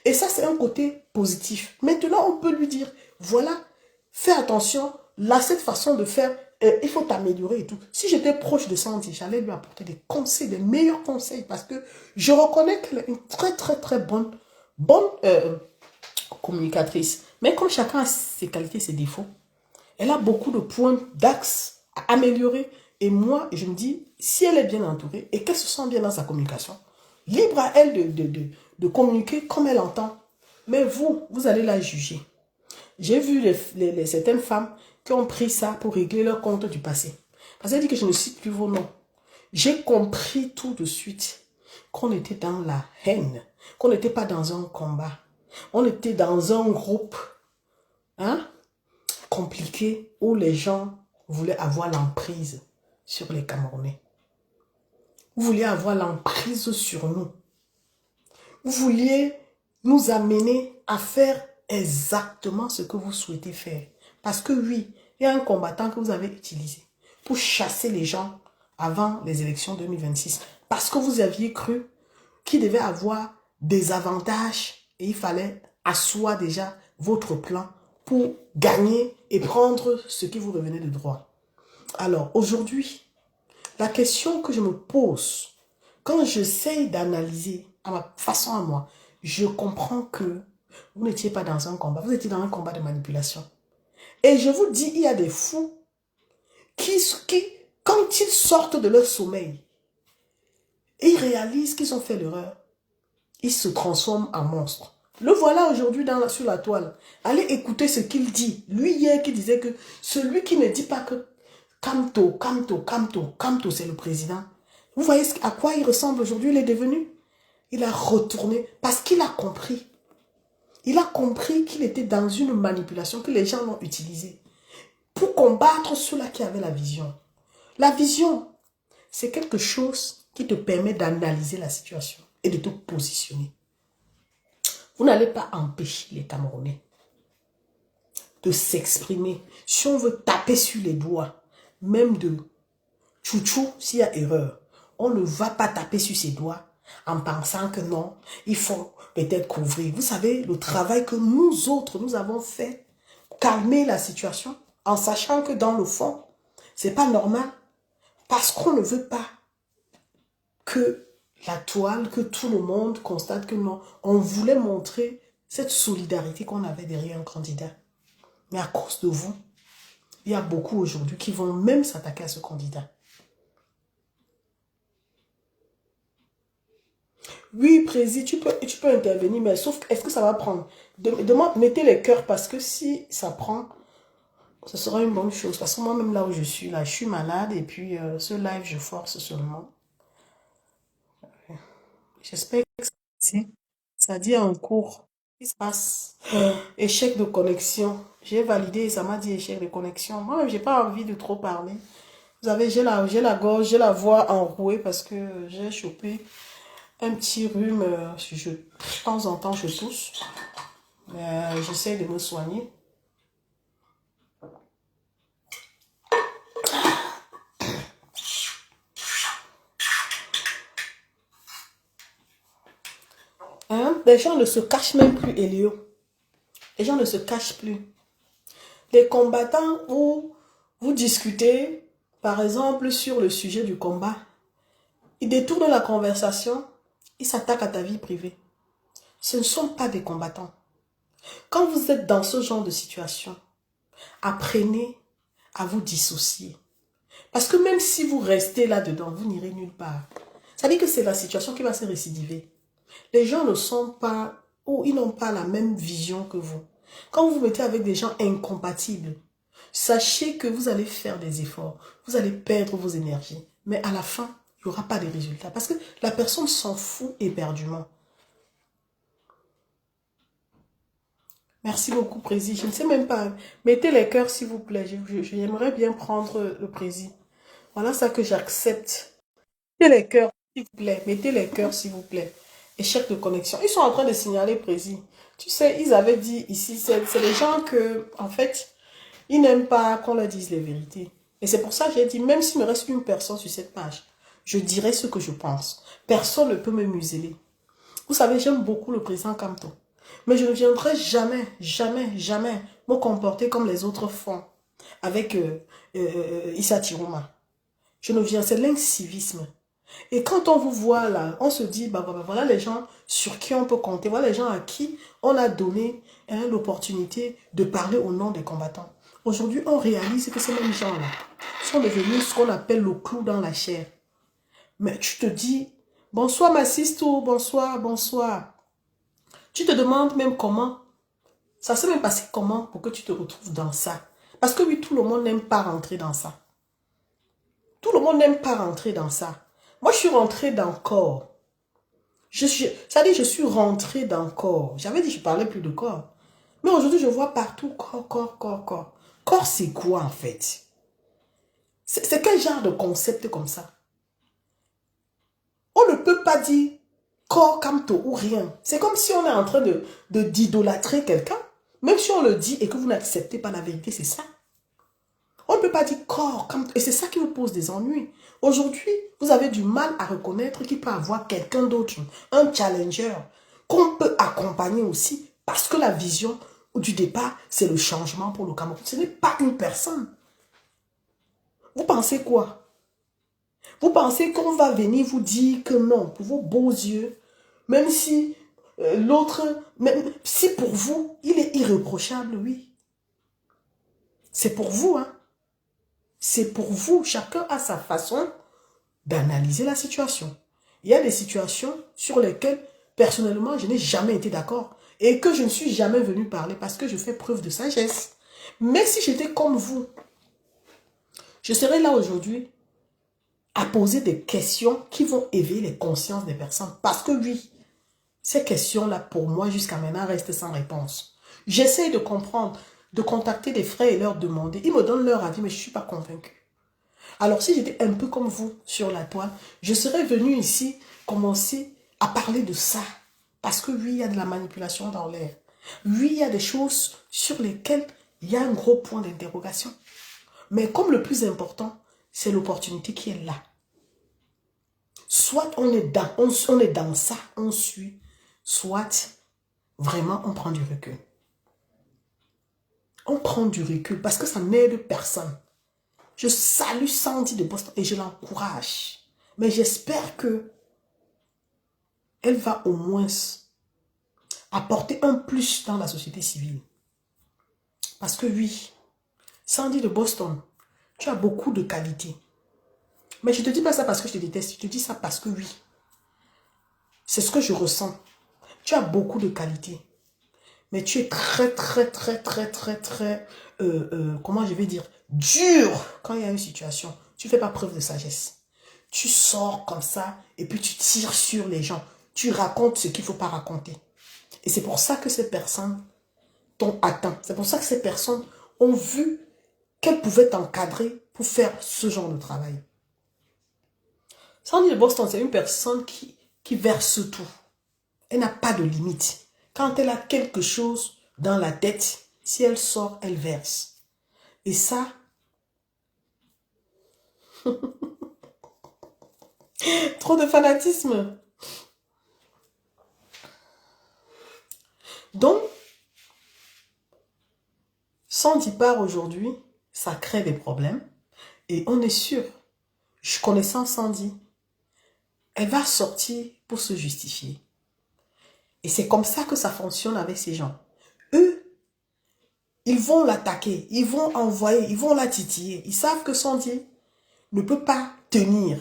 Et ça, c'est un côté positif. Maintenant, on peut lui dire, voilà, fais attention, là, cette façon de faire, il faut t'améliorer et tout. Si j'étais proche de Sandy, j'allais lui apporter des conseils, des meilleurs conseils, parce que je reconnais qu'elle est une très, très, très bonne communicatrice. Mais comme chacun a ses qualités, ses défauts, elle a beaucoup de points d'axe à améliorer. Et moi, je me dis, si elle est bien entourée et qu'elle se sent bien dans sa communication, libre à elle de communiquer comme elle entend. Mais vous allez la juger. J'ai vu certaines femmes qui ont pris ça pour régler leur compte du passé. Parce qu'elle dit que je ne cite plus vos noms. J'ai compris tout de suite qu'on était dans la haine, qu'on n'était pas dans un combat. On était dans un groupe compliqué où les gens voulaient avoir l'emprise sur les Camerounais. Vous vouliez avoir l'emprise sur nous. Vous vouliez nous amener à faire exactement ce que vous souhaitez faire. Parce que oui, il y a un combattant que vous avez utilisé pour chasser les gens avant les élections 2026. Parce que vous aviez cru qu'il devait avoir des avantages et il fallait asseoir déjà votre plan pour gagner et prendre ce qui vous revenait de droit. Alors aujourd'hui, la question que je me pose, quand j'essaye d'analyser à ma façon à moi, je comprends que vous n'étiez pas dans un combat, vous étiez dans un combat de manipulation. Et je vous dis, il y a des fous qui quand ils sortent de leur sommeil, et ils réalisent qu'ils ont fait l'erreur, ils se transforment en monstres. Le voilà aujourd'hui sur la toile. Allez écouter ce qu'il dit. Lui hier qui disait que celui qui ne dit pas que Kamto, c'est le président. Vous voyez à quoi il ressemble aujourd'hui, il est devenu. Il a retourné parce qu'il a compris. Il a compris qu'il était dans une manipulation que les gens l'ont utilisée pour combattre ceux-là qui avaient la vision. La vision, c'est quelque chose qui te permet d'analyser la situation et de te positionner. Vous n'allez pas empêcher les Camerounais de s'exprimer. Si on veut taper sur les doigts, même de chouchou, s'il y a erreur, on ne va pas taper sur ses doigts en pensant que non, il faut peut-être couvrir. Vous savez, le travail que nous autres, nous avons fait, calmer la situation, en sachant que dans le fond, c'est pas normal, parce qu'on ne veut pas que la toile, que tout le monde constate que non, on voulait montrer cette solidarité qu'on avait derrière un candidat. Mais à cause de vous, il y a beaucoup aujourd'hui qui vont même s'attaquer à ce candidat. Oui, Président, tu peux intervenir, mais sauf est-ce que ça va prendre? Mettez les cœurs parce que si ça prend, ce sera une bonne chose. Parce que moi-même là où je suis malade et puis ce live, je force seulement. J'espère que c'est Ça dit en cours. Qu'est-ce qui se passe? Échec de connexion. J'ai validé, ça m'a dit échec de connexion. Moi, j'ai pas envie de trop parler. Vous savez, j'ai la gorge, j'ai la voix enrouée parce que j'ai chopé un petit rhume. De temps en temps, je tousse. J'essaie de me soigner. Hein? Les gens ne se cachent même plus, Elio. Les gens ne se cachent plus. Les combattants où vous discutez, par exemple, sur le sujet du combat, ils détournent la conversation, ils s'attaquent à ta vie privée. Ce ne sont pas des combattants. Quand vous êtes dans ce genre de situation, apprenez à vous dissocier. Parce que même si vous restez là-dedans, vous n'irez nulle part. Ça dit que c'est la situation qui va se récidiver. Les gens ne sont pas, ou ils n'ont pas la même vision que vous. Quand vous vous mettez avec des gens incompatibles, sachez que vous allez faire des efforts, vous allez perdre vos énergies, mais à la fin, il n'y aura pas de résultat. Parce que la personne s'en fout éperdument. Merci beaucoup, Prési. Je ne sais même pas. Mettez les cœurs, s'il vous plaît. J'aimerais bien prendre le Prési. Voilà ça que j'accepte. Mettez les cœurs, s'il vous plaît. Mettez les cœurs, s'il vous plaît. Échec de connexion. Ils sont en train de signaler Prési. Tu sais, ils avaient dit ici, c'est les gens que, en fait, ils n'aiment pas qu'on leur dise les vérités. Et c'est pour ça que j'ai dit, même s'il me reste une personne sur cette page, je dirai ce que je pense. Personne ne peut me museler. Vous savez, j'aime beaucoup le président Kamto. Mais je ne viendrai jamais, jamais, jamais me comporter comme les autres font avec Issa Tiruma. Je ne viens, c'est l'incivisme. Et quand on vous voit là, on se dit, bah, voilà les gens sur qui on peut compter, voilà les gens à qui on a donné l'opportunité de parler au nom des combattants. Aujourd'hui, on réalise que ces mêmes gens-là sont devenus ce qu'on appelle le clou dans la chair. Mais tu te dis, bonsoir ma sisto, bonsoir, bonsoir. Tu te demandes même comment, ça s'est même passé comment pour que tu te retrouves dans ça. Parce que oui, tout le monde n'aime pas rentrer dans ça. Tout le monde n'aime pas rentrer dans ça. Moi, je suis rentrée dans le corps. Ça dit, je suis rentrée dans le corps. J'avais dit, je parlais plus de corps. Mais aujourd'hui, je vois partout corps, corps, corps, corps. Corps, c'est quoi en fait? C'est quel genre de concept comme ça? On ne peut pas dire corps, camto ou rien. C'est comme si on est en train d'idolâtrer quelqu'un. Même si on le dit et que vous n'acceptez pas la vérité, c'est ça. On ne peut pas dire corps, camto. Et c'est ça qui vous pose des ennuis. Aujourd'hui, vous avez du mal à reconnaître qu'il peut y avoir quelqu'un d'autre, un challenger, qu'on peut accompagner aussi. Parce que la vision du départ, c'est le changement pour le Cameroun. Ce n'est pas une personne. Vous pensez quoi? Vous pensez qu'on va venir vous dire que non, pour vos beaux yeux, même si l'autre, même si pour vous, il est irréprochable, oui. C'est pour vous, hein. C'est pour vous. Chacun a sa façon d'analyser la situation. Il y a des situations sur lesquelles, personnellement, je n'ai jamais été d'accord et que je ne suis jamais venu parler parce que je fais preuve de sagesse. Mais si j'étais comme vous, je serais là aujourd'hui à poser des questions qui vont éveiller les consciences des personnes. Parce que oui, ces questions-là, pour moi, jusqu'à maintenant, restent sans réponse. J'essaie de comprendre, de contacter des frères et leur demander. Ils me donnent leur avis, mais je ne suis pas convaincue. Alors, si j'étais un peu comme vous sur la toile, je serais venue ici commencer à parler de ça. Parce que oui, il y a de la manipulation dans l'air. Oui, il y a des choses sur lesquelles il y a un gros point d'interrogation. Mais comme le plus important, c'est l'opportunité qui est là. Soit on est dans ça, on suit, soit vraiment on prend du recul. On prend du recul parce que ça n'aide personne. Je salue Sandy de Boston et je l'encourage. Mais j'espère que elle va au moins apporter un plus dans la société civile. Parce que oui, Sandy de Boston, tu as beaucoup de qualités. Mais je ne te dis pas ça parce que je te déteste, je te dis ça parce que oui. C'est ce que je ressens. Tu as beaucoup de qualités. Mais tu es très, comment je vais dire, dur quand il y a une situation. Tu ne fais pas preuve de sagesse. Tu sors comme ça et puis tu tires sur les gens. Tu racontes ce qu'il ne faut pas raconter. Et c'est pour ça que ces personnes t'ont atteint. C'est pour ça que ces personnes ont vu qu'elles pouvaient t'encadrer pour faire ce genre de travail. Sandy de Boston, c'est une personne qui verse tout. Elle n'a pas de limite. Quand elle a quelque chose dans la tête, si elle sort, elle verse. Et ça, trop de fanatisme. Donc, Sandy part aujourd'hui, ça crée des problèmes. Et on est sûr, connaissant Sandy, elle va sortir pour se justifier. Et c'est comme ça que ça fonctionne avec ces gens. Eux, ils vont l'attaquer, ils vont envoyer, ils vont la titiller. Ils savent que Sandy ne peut pas tenir.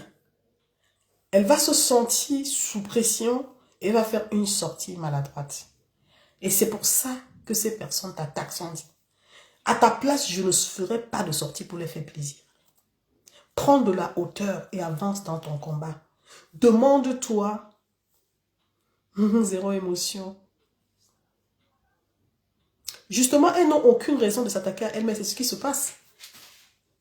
Elle va se sentir sous pression et va faire une sortie maladroite. Et c'est pour ça que ces personnes t'attaquent, Sandy. À ta place, je ne ferai pas de sortie pour les faire plaisir. Prends de la hauteur et avance dans ton combat. Demande-toi, zéro émotion. Justement, elles n'ont aucune raison de s'attaquer à elles, mais c'est ce qui se passe.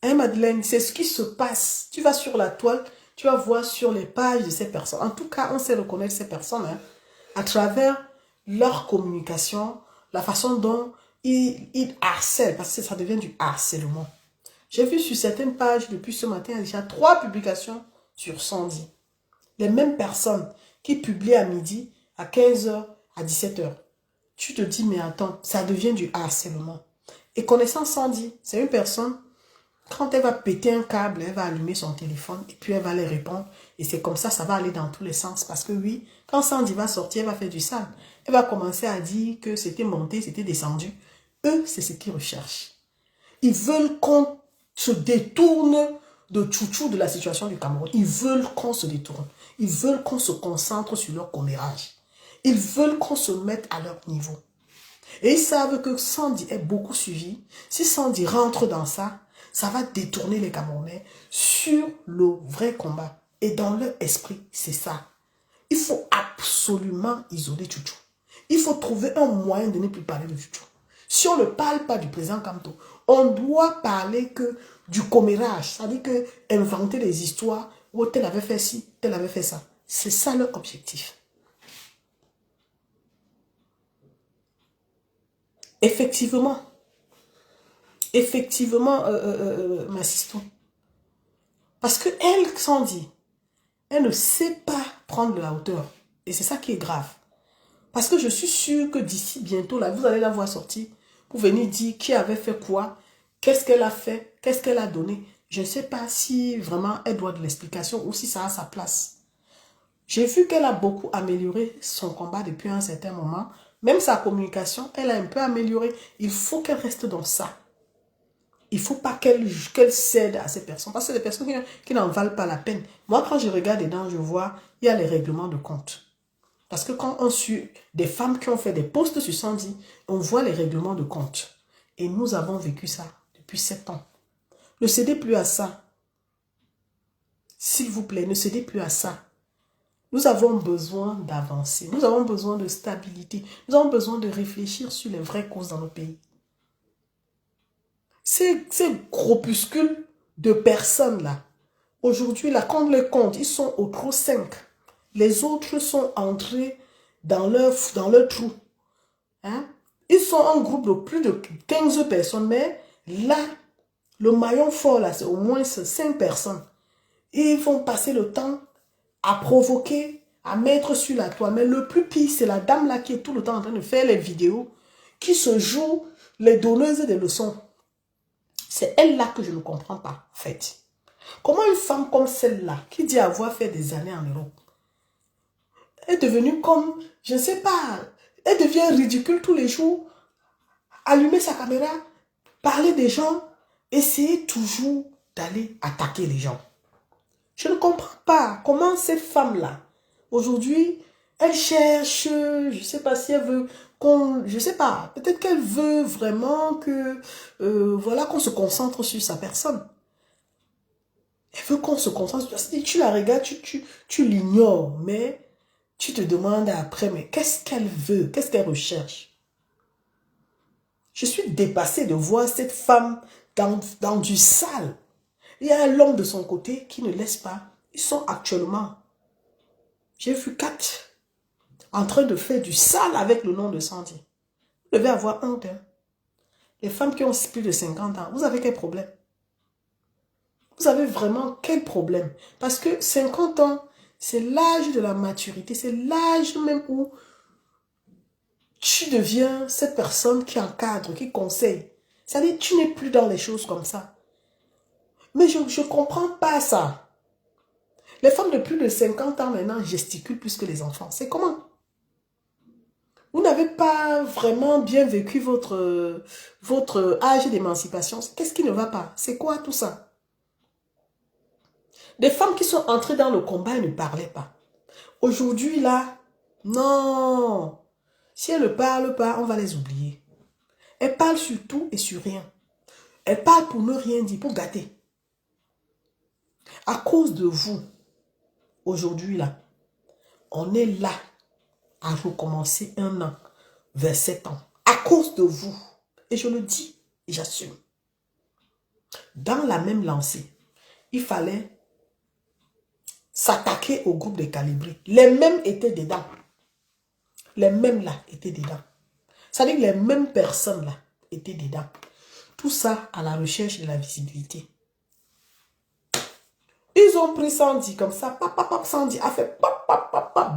Hein, Madeleine, c'est ce qui se passe. Tu vas sur la toile, tu vas voir sur les pages de ces personnes. En tout cas, on sait reconnaître ces personnes à travers leur communication, la façon dont ils harcèlent, parce que ça devient du harcèlement. J'ai vu sur certaines pages, depuis ce matin, il y a déjà 3 publications sur Sandy. Les mêmes personnes qui publient à midi, à 15 h, à 17 h. Tu te dis, mais attends, ça devient du harcèlement. Et connaissant Sandy, c'est une personne, quand elle va péter un câble, elle va allumer son téléphone et puis elle va les répondre. Et c'est comme ça va aller dans tous les sens. Parce que oui, quand Sandy va sortir, elle va faire du sale. Elle va commencer à dire que c'était monté, c'était descendu. Eux, c'est ce qu'ils recherchent. Ils veulent qu'on se détourne de chouchou de la situation du Cameroun. Ils veulent qu'on se détourne. Ils veulent qu'on se concentre sur leur commérage. Ils veulent qu'on se mette à leur niveau. Et ils savent que Sandy est beaucoup suivi. Si Sandy rentre dans ça, ça va détourner les Camerounais sur le vrai combat. Et dans leur esprit, c'est ça. Il faut absolument isoler Chouchou. Il faut trouver un moyen de ne plus parler de Chouchou. Si on ne parle pas du président Kamto, on doit parler que du commérage. C'est-à-dire que inventer des histoires où tel avait fait ci, tel avait fait ça. C'est ça leur objectif. Effectivement, ma sister. Parce que elle, Sandy, elle ne sait pas prendre de la hauteur. Et c'est ça qui est grave. Parce que je suis sûre que d'ici bientôt, là, vous allez la voir sortir pour venir dire qui avait fait quoi, qu'est-ce qu'elle a fait, qu'est-ce qu'elle a donné. Je ne sais pas si vraiment elle doit de l'explication ou si ça a sa place. J'ai vu qu'elle a beaucoup amélioré son combat depuis un certain moment. Même sa communication, elle a un peu amélioré. Il faut qu'elle reste dans ça. Il ne faut pas qu'elle cède à ces personnes. Parce que c'est des personnes qui n'en valent pas la peine. Moi, quand je regarde dedans, je vois, il y a les règlements de compte. Parce que quand on suit des femmes qui ont fait des posts sur Sandy, on voit les règlements de compte. Et nous avons vécu ça depuis 7 ans. Ne cédez plus à ça. S'il vous plaît, ne cédez plus à ça. Nous avons besoin d'avancer. Nous avons besoin de stabilité. Nous avons besoin de réfléchir sur les vraies causes dans nos pays. Ces groupuscules de personnes-là, aujourd'hui, là, quand on les compte, ils sont au trou 5. Les autres sont entrés dans leur trou. Hein? Ils sont en groupe de plus de 15 personnes, mais là, le maillon fort, là, c'est au moins 5 personnes. Et ils vont passer le temps à provoquer, à mettre sur la toile. Mais le plus pire, c'est la dame là qui est tout le temps en train de faire les vidéos, qui se joue les donneuses des leçons. C'est elle là que je ne comprends pas, en fait. Comment une femme comme celle-là, qui dit avoir fait des années en Europe, est devenue comme, je ne sais pas, elle devient ridicule tous les jours, allumer sa caméra, parler des gens, essayer toujours d'aller attaquer les gens. Je ne comprends pas comment cette femme-là, aujourd'hui, elle cherche, je ne sais pas si elle veut qu'on, je ne sais pas, peut-être qu'elle veut vraiment que, voilà, qu'on se concentre sur sa personne. Elle veut qu'on se concentre sur, tu la regardes, tu l'ignores, mais Tu te demandes après, mais qu'est-ce qu'elle veut? Qu'est-ce qu'elle recherche? Je suis dépassée de voir cette femme dans du sale. Il y a l'homme de son côté qui ne laisse pas. Ils sont actuellement, j'ai vu 4 en train de faire du sale avec le nom de Sandy. Vous devez avoir honte. Hein? Les femmes qui ont plus de 50 ans, vous avez quel problème? Vous avez vraiment quel problème? Parce que 50 ans, c'est l'âge de la maturité. C'est l'âge même où tu deviens cette personne qui encadre, qui conseille. C'est-à-dire, tu n'es plus dans les choses comme ça. Mais je ne comprends pas ça. Les femmes de plus de 50 ans maintenant gesticulent plus que les enfants. C'est comment? Vous n'avez pas vraiment bien vécu votre âge d'émancipation. Qu'est-ce qui ne va pas? C'est quoi tout ça? Des femmes qui sont entrées dans le combat et ne parlaient pas. Aujourd'hui, là, non. Si elles ne parlent pas, on va les oublier. Elles parlent sur tout et sur rien. Elles parlent pour ne rien dire, pour gâter. À cause de vous, aujourd'hui, là, on est là à recommencer un an vers 7 ans. À cause de vous. Et je le dis et j'assume. Dans la même lancée, il fallait s'attaquer au groupe des calibrés. Les mêmes étaient dedans. Les mêmes là étaient dedans. Ça veut dire que les mêmes personnes là étaient dedans. Tout ça à la recherche de la visibilité. Ils ont pris Sandy comme ça. Sandy a fait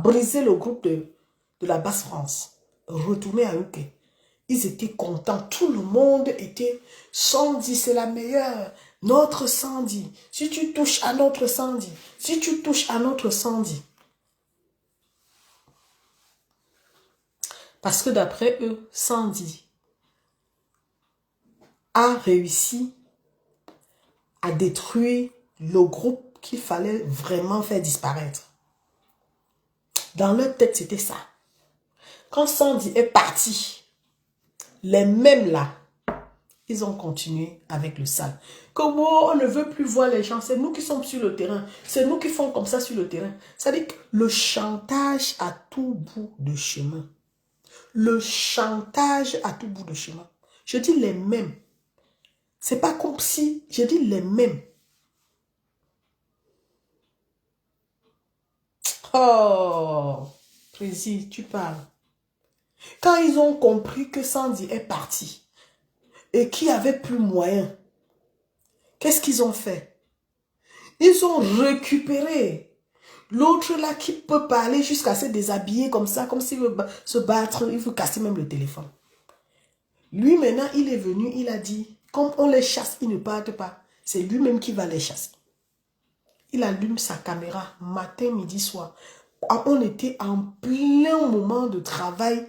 briser le groupe de la Basse-France. Retourner à UK. Ils étaient contents. Tout le monde était Sandy, c'est la meilleure. Notre Sandy. Si tu touches à notre Sandy. Si tu touches à notre Sandy. Parce que d'après eux, Sandy a réussi à détruire le groupe qu'il fallait vraiment faire disparaître. Dans leur tête, c'était ça. Quand Sandy est parti, les mêmes là, ils ont continué avec le sale. Comment on ne veut plus voir les gens, c'est nous qui sommes sur le terrain. C'est nous qui font comme ça sur le terrain. C'est-à-dire que le chantage à tout bout de chemin. Le chantage à tout bout de chemin. Je dis les mêmes. C'est pas comme si, je dis les mêmes. Oh, Précis, tu parles. Quand ils ont compris que Sandy est parti et qu'il n'y avait plus moyen, qu'est-ce qu'ils ont fait? Ils ont récupéré l'autre là qui peut parler jusqu'à se déshabiller comme ça, comme s'il veut se battre, il veut casser même le téléphone. Lui maintenant, il est venu, il a dit, comme on les chasse, ils ne partent pas. C'est lui-même qui va les chasser. Il allume sa caméra matin, midi, soir. On était en plein moment de travail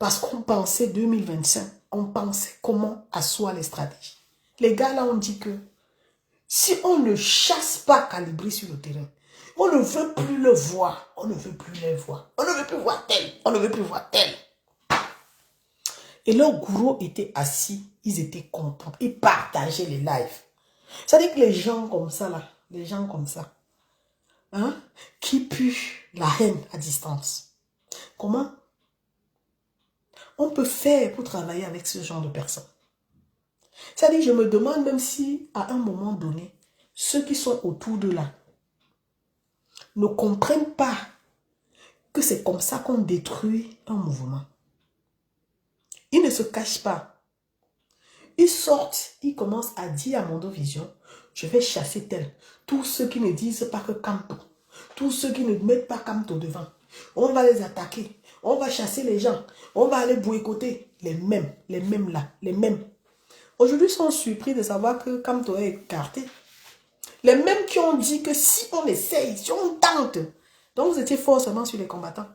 parce qu'on pensait 2025. On pensait comment asseoir les stratégies. Les gars là ont dit que si on ne chasse pas Calibri sur le terrain, on ne veut plus le voir. On ne veut plus les voir. On ne veut plus voir tel. On ne veut plus voir tel. Et leurs gourous étaient assis. Ils étaient contents. Ils partageaient les lives. C'est-à-dire que les gens comme ça là, les gens comme ça, hein, qui puent la haine à distance. Comment on peut faire pour travailler avec ce genre de personnes? C'est-à-dire, je me demande même si, à un moment donné, ceux qui sont autour de là ne comprennent pas que c'est comme ça qu'on détruit un mouvement. Ils ne se cachent pas. Ils sortent, ils commencent à dire à Mondovision, je vais chasser tel. Tous ceux qui ne disent pas que Camto, tous ceux qui ne mettent pas Camto devant, on va les attaquer, on va chasser les gens, on va aller boycotter. Les mêmes là, les mêmes. Aujourd'hui, ils sont surpris de savoir que Camto est écarté. Les mêmes qui ont dit que si on essaye, si on tente, donc vous étiez forcément sur les combattants.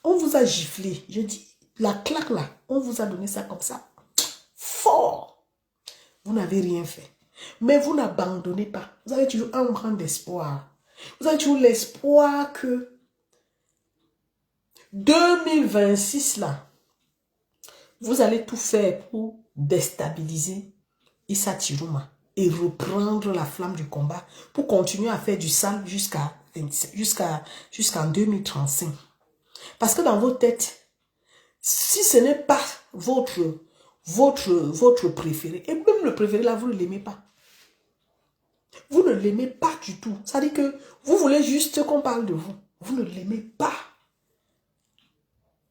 On vous a giflé, je dis, la claque là, on vous a donné ça comme ça. Fort. Vous n'avez rien fait. Mais vous n'abandonnez pas. Vous avez toujours un grand espoir. Vous avez toujours l'espoir que 2026 là, vous allez tout faire pour déstabiliser Issa Tiruma et reprendre la flamme du combat pour continuer à faire du sale jusqu'à jusqu'en 2035. Parce que dans vos têtes, si ce n'est pas votre préféré, et même le préféré là, vous ne l'aimez pas. Vous ne l'aimez pas du tout. Ça dit que vous voulez juste qu'on parle de vous. Vous ne l'aimez pas.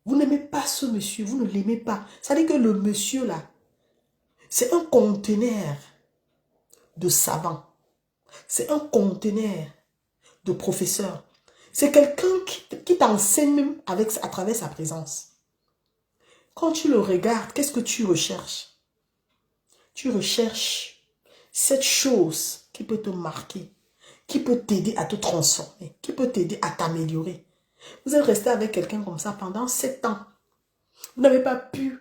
Vous n'aimez pas ce monsieur, vous ne l'aimez pas. Ça dit que le monsieur là, c'est un conteneur de savant. C'est un conteneur de professeur. C'est quelqu'un qui t'enseigne même à travers sa présence. Quand tu le regardes, qu'est-ce que tu recherches? Tu recherches cette chose qui peut te marquer, qui peut t'aider à te transformer, qui peut t'aider à t'améliorer. Vous êtes resté avec quelqu'un comme ça pendant 7 ans. Vous n'avez pas pu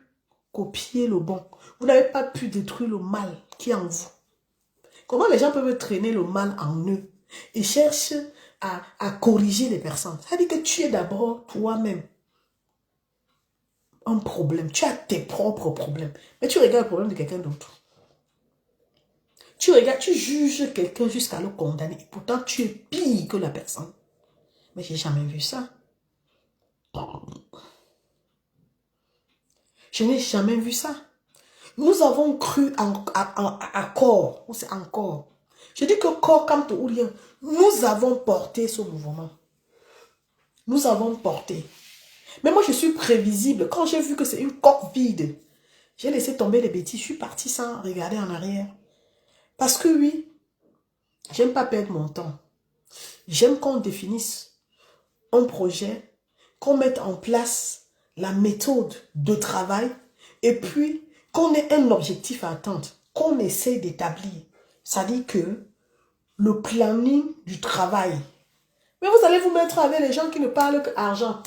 copier le bon. Vous n'avez pas pu détruire le mal qui est en vous. Comment les gens peuvent traîner le mal en eux et cherchent à corriger les personnes? Ça veut dire que tu es d'abord toi-même un problème. Tu as tes propres problèmes. Mais tu regardes le problème de quelqu'un d'autre. Tu regardes, tu juges quelqu'un jusqu'à le condamner. Et pourtant, tu es pire que la personne. Mais j'ai jamais vu ça. Je n'ai jamais vu ça. Nous avons cru à corps. Ou c'est encore. Je dis que corps, quand ou rien, nous avons porté ce mouvement. Nous avons porté. Mais moi, je suis prévisible. Quand j'ai vu que c'est une coque vide, j'ai laissé tomber les bêtises. Je suis partie sans regarder en arrière. Parce que oui, j'aime pas perdre mon temps. J'aime qu'on définisse un projet, qu'on mette en place la méthode de travail et puis qu'on ait un objectif à atteindre, qu'on essaie d'établir. Ça dit que le planning du travail. Mais vous allez vous mettre avec les gens qui ne parlent qu'argent.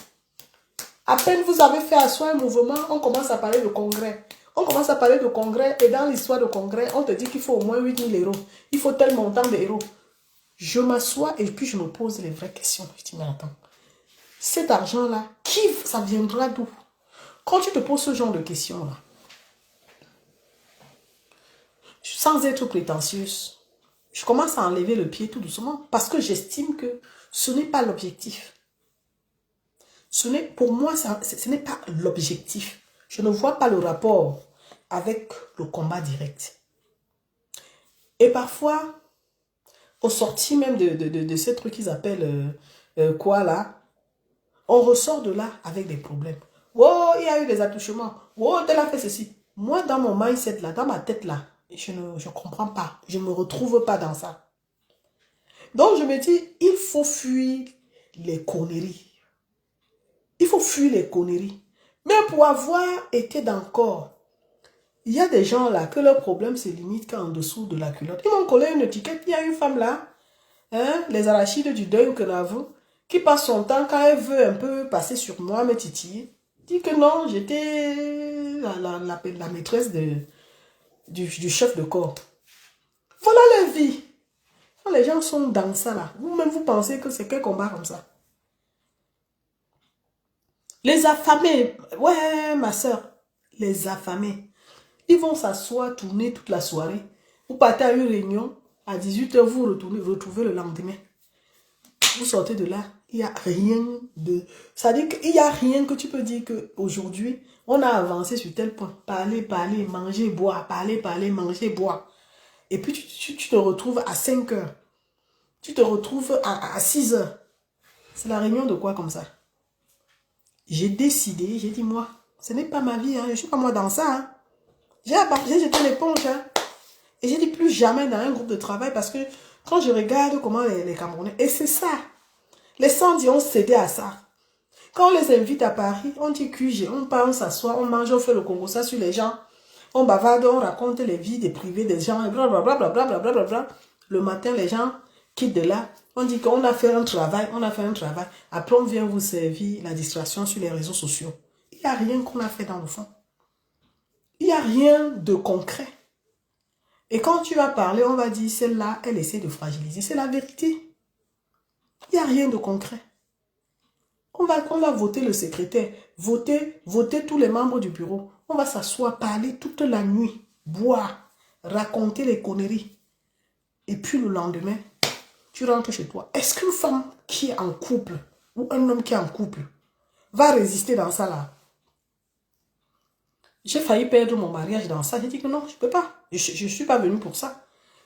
À peine vous avez fait asseoir un mouvement, on commence à parler de congrès. On commence à parler de congrès et dans l'histoire de congrès, on te dit qu'il faut au moins 8000 euros. Il faut tel montant d'euros. Je m'assois et puis je me pose les vraies questions. Je dis, mais attends, cet argent-là, ça viendra d'où? Quand tu te poses ce genre de questions-là, sans être prétentieuse, je commence à enlever le pied tout doucement parce que j'estime que ce n'est pas l'objectif. Pour moi, ce n'est pas l'objectif. Je ne vois pas le rapport avec le combat direct. Et parfois, au sorti même de ces trucs qu'ils appellent quoi là, on ressort de là avec des problèmes. Oh, il y a eu des attouchements. Oh, tel a fait ceci. Moi, dans mon mindset là, dans ma tête là, je ne comprends pas. Je ne me retrouve pas dans ça. Donc, je me dis, il faut fuir les conneries. Il faut fuir les conneries. Mais pour avoir été dans le corps, il y a des gens là que leur problème se limite qu'en dessous de la culotte. Ils m'ont collé une étiquette. Il y a une femme là, hein, les arachides du deuil que nous avons, qui passe son temps quand elle veut un peu passer sur moi, me titiller. Dit que non, j'étais la maîtresse du chef de corps. Voilà la vie. Quand les gens sont dans ça là, vous-même vous pensez que c'est quel combat comme ça? Les affamés, ouais ma soeur, les affamés, ils vont s'asseoir, tourner toute la soirée. Vous partez à une réunion, à 18 h, vous retrouvez le lendemain. Vous sortez de là, il n'y a rien de... Ça veut dire qu'il n'y a rien que tu peux dire qu'aujourd'hui, on a avancé sur tel point. Parler, parler, manger, boire, parler, parler, manger, boire. Et puis tu te retrouves à 5 h. Tu te retrouves à 6 h. C'est la réunion de quoi comme ça? J'ai décidé, j'ai dit moi, ce n'est pas ma vie, hein, je ne suis pas moi dans ça. Hein. J'ai jeté l'éponge. Hein. Et j'ai dit plus jamais dans un groupe de travail parce que quand je regarde comment les Camerounais, et c'est ça, les Sandis ont cédé à ça. Quand on les invite à Paris, on dit QG, on part, on s'assoit, on mange, on fait le Congo, ça sur les gens, on bavarde, on raconte les vies des privés des gens, et blablabla, blablabla. Le matin, les gens quittent de là. On dit qu'on a fait un travail, on a fait un travail. Après, on vient vous servir la distraction sur les réseaux sociaux. Il n'y a rien qu'on a fait dans le fond. Il n'y a rien de concret. Et quand tu vas parler, on va dire, celle-là, elle essaie de fragiliser. C'est la vérité. Il n'y a rien de concret. On va voter le secrétaire, voter tous les membres du bureau. On va s'asseoir, parler toute la nuit, boire, raconter les conneries. Et puis le lendemain, tu rentres chez toi. Est-ce qu'une femme qui est en couple ou un homme qui est en couple va résister dans ça là? J'ai failli perdre mon mariage dans ça. J'ai dit que non, je ne peux pas. Je ne suis pas venue pour ça.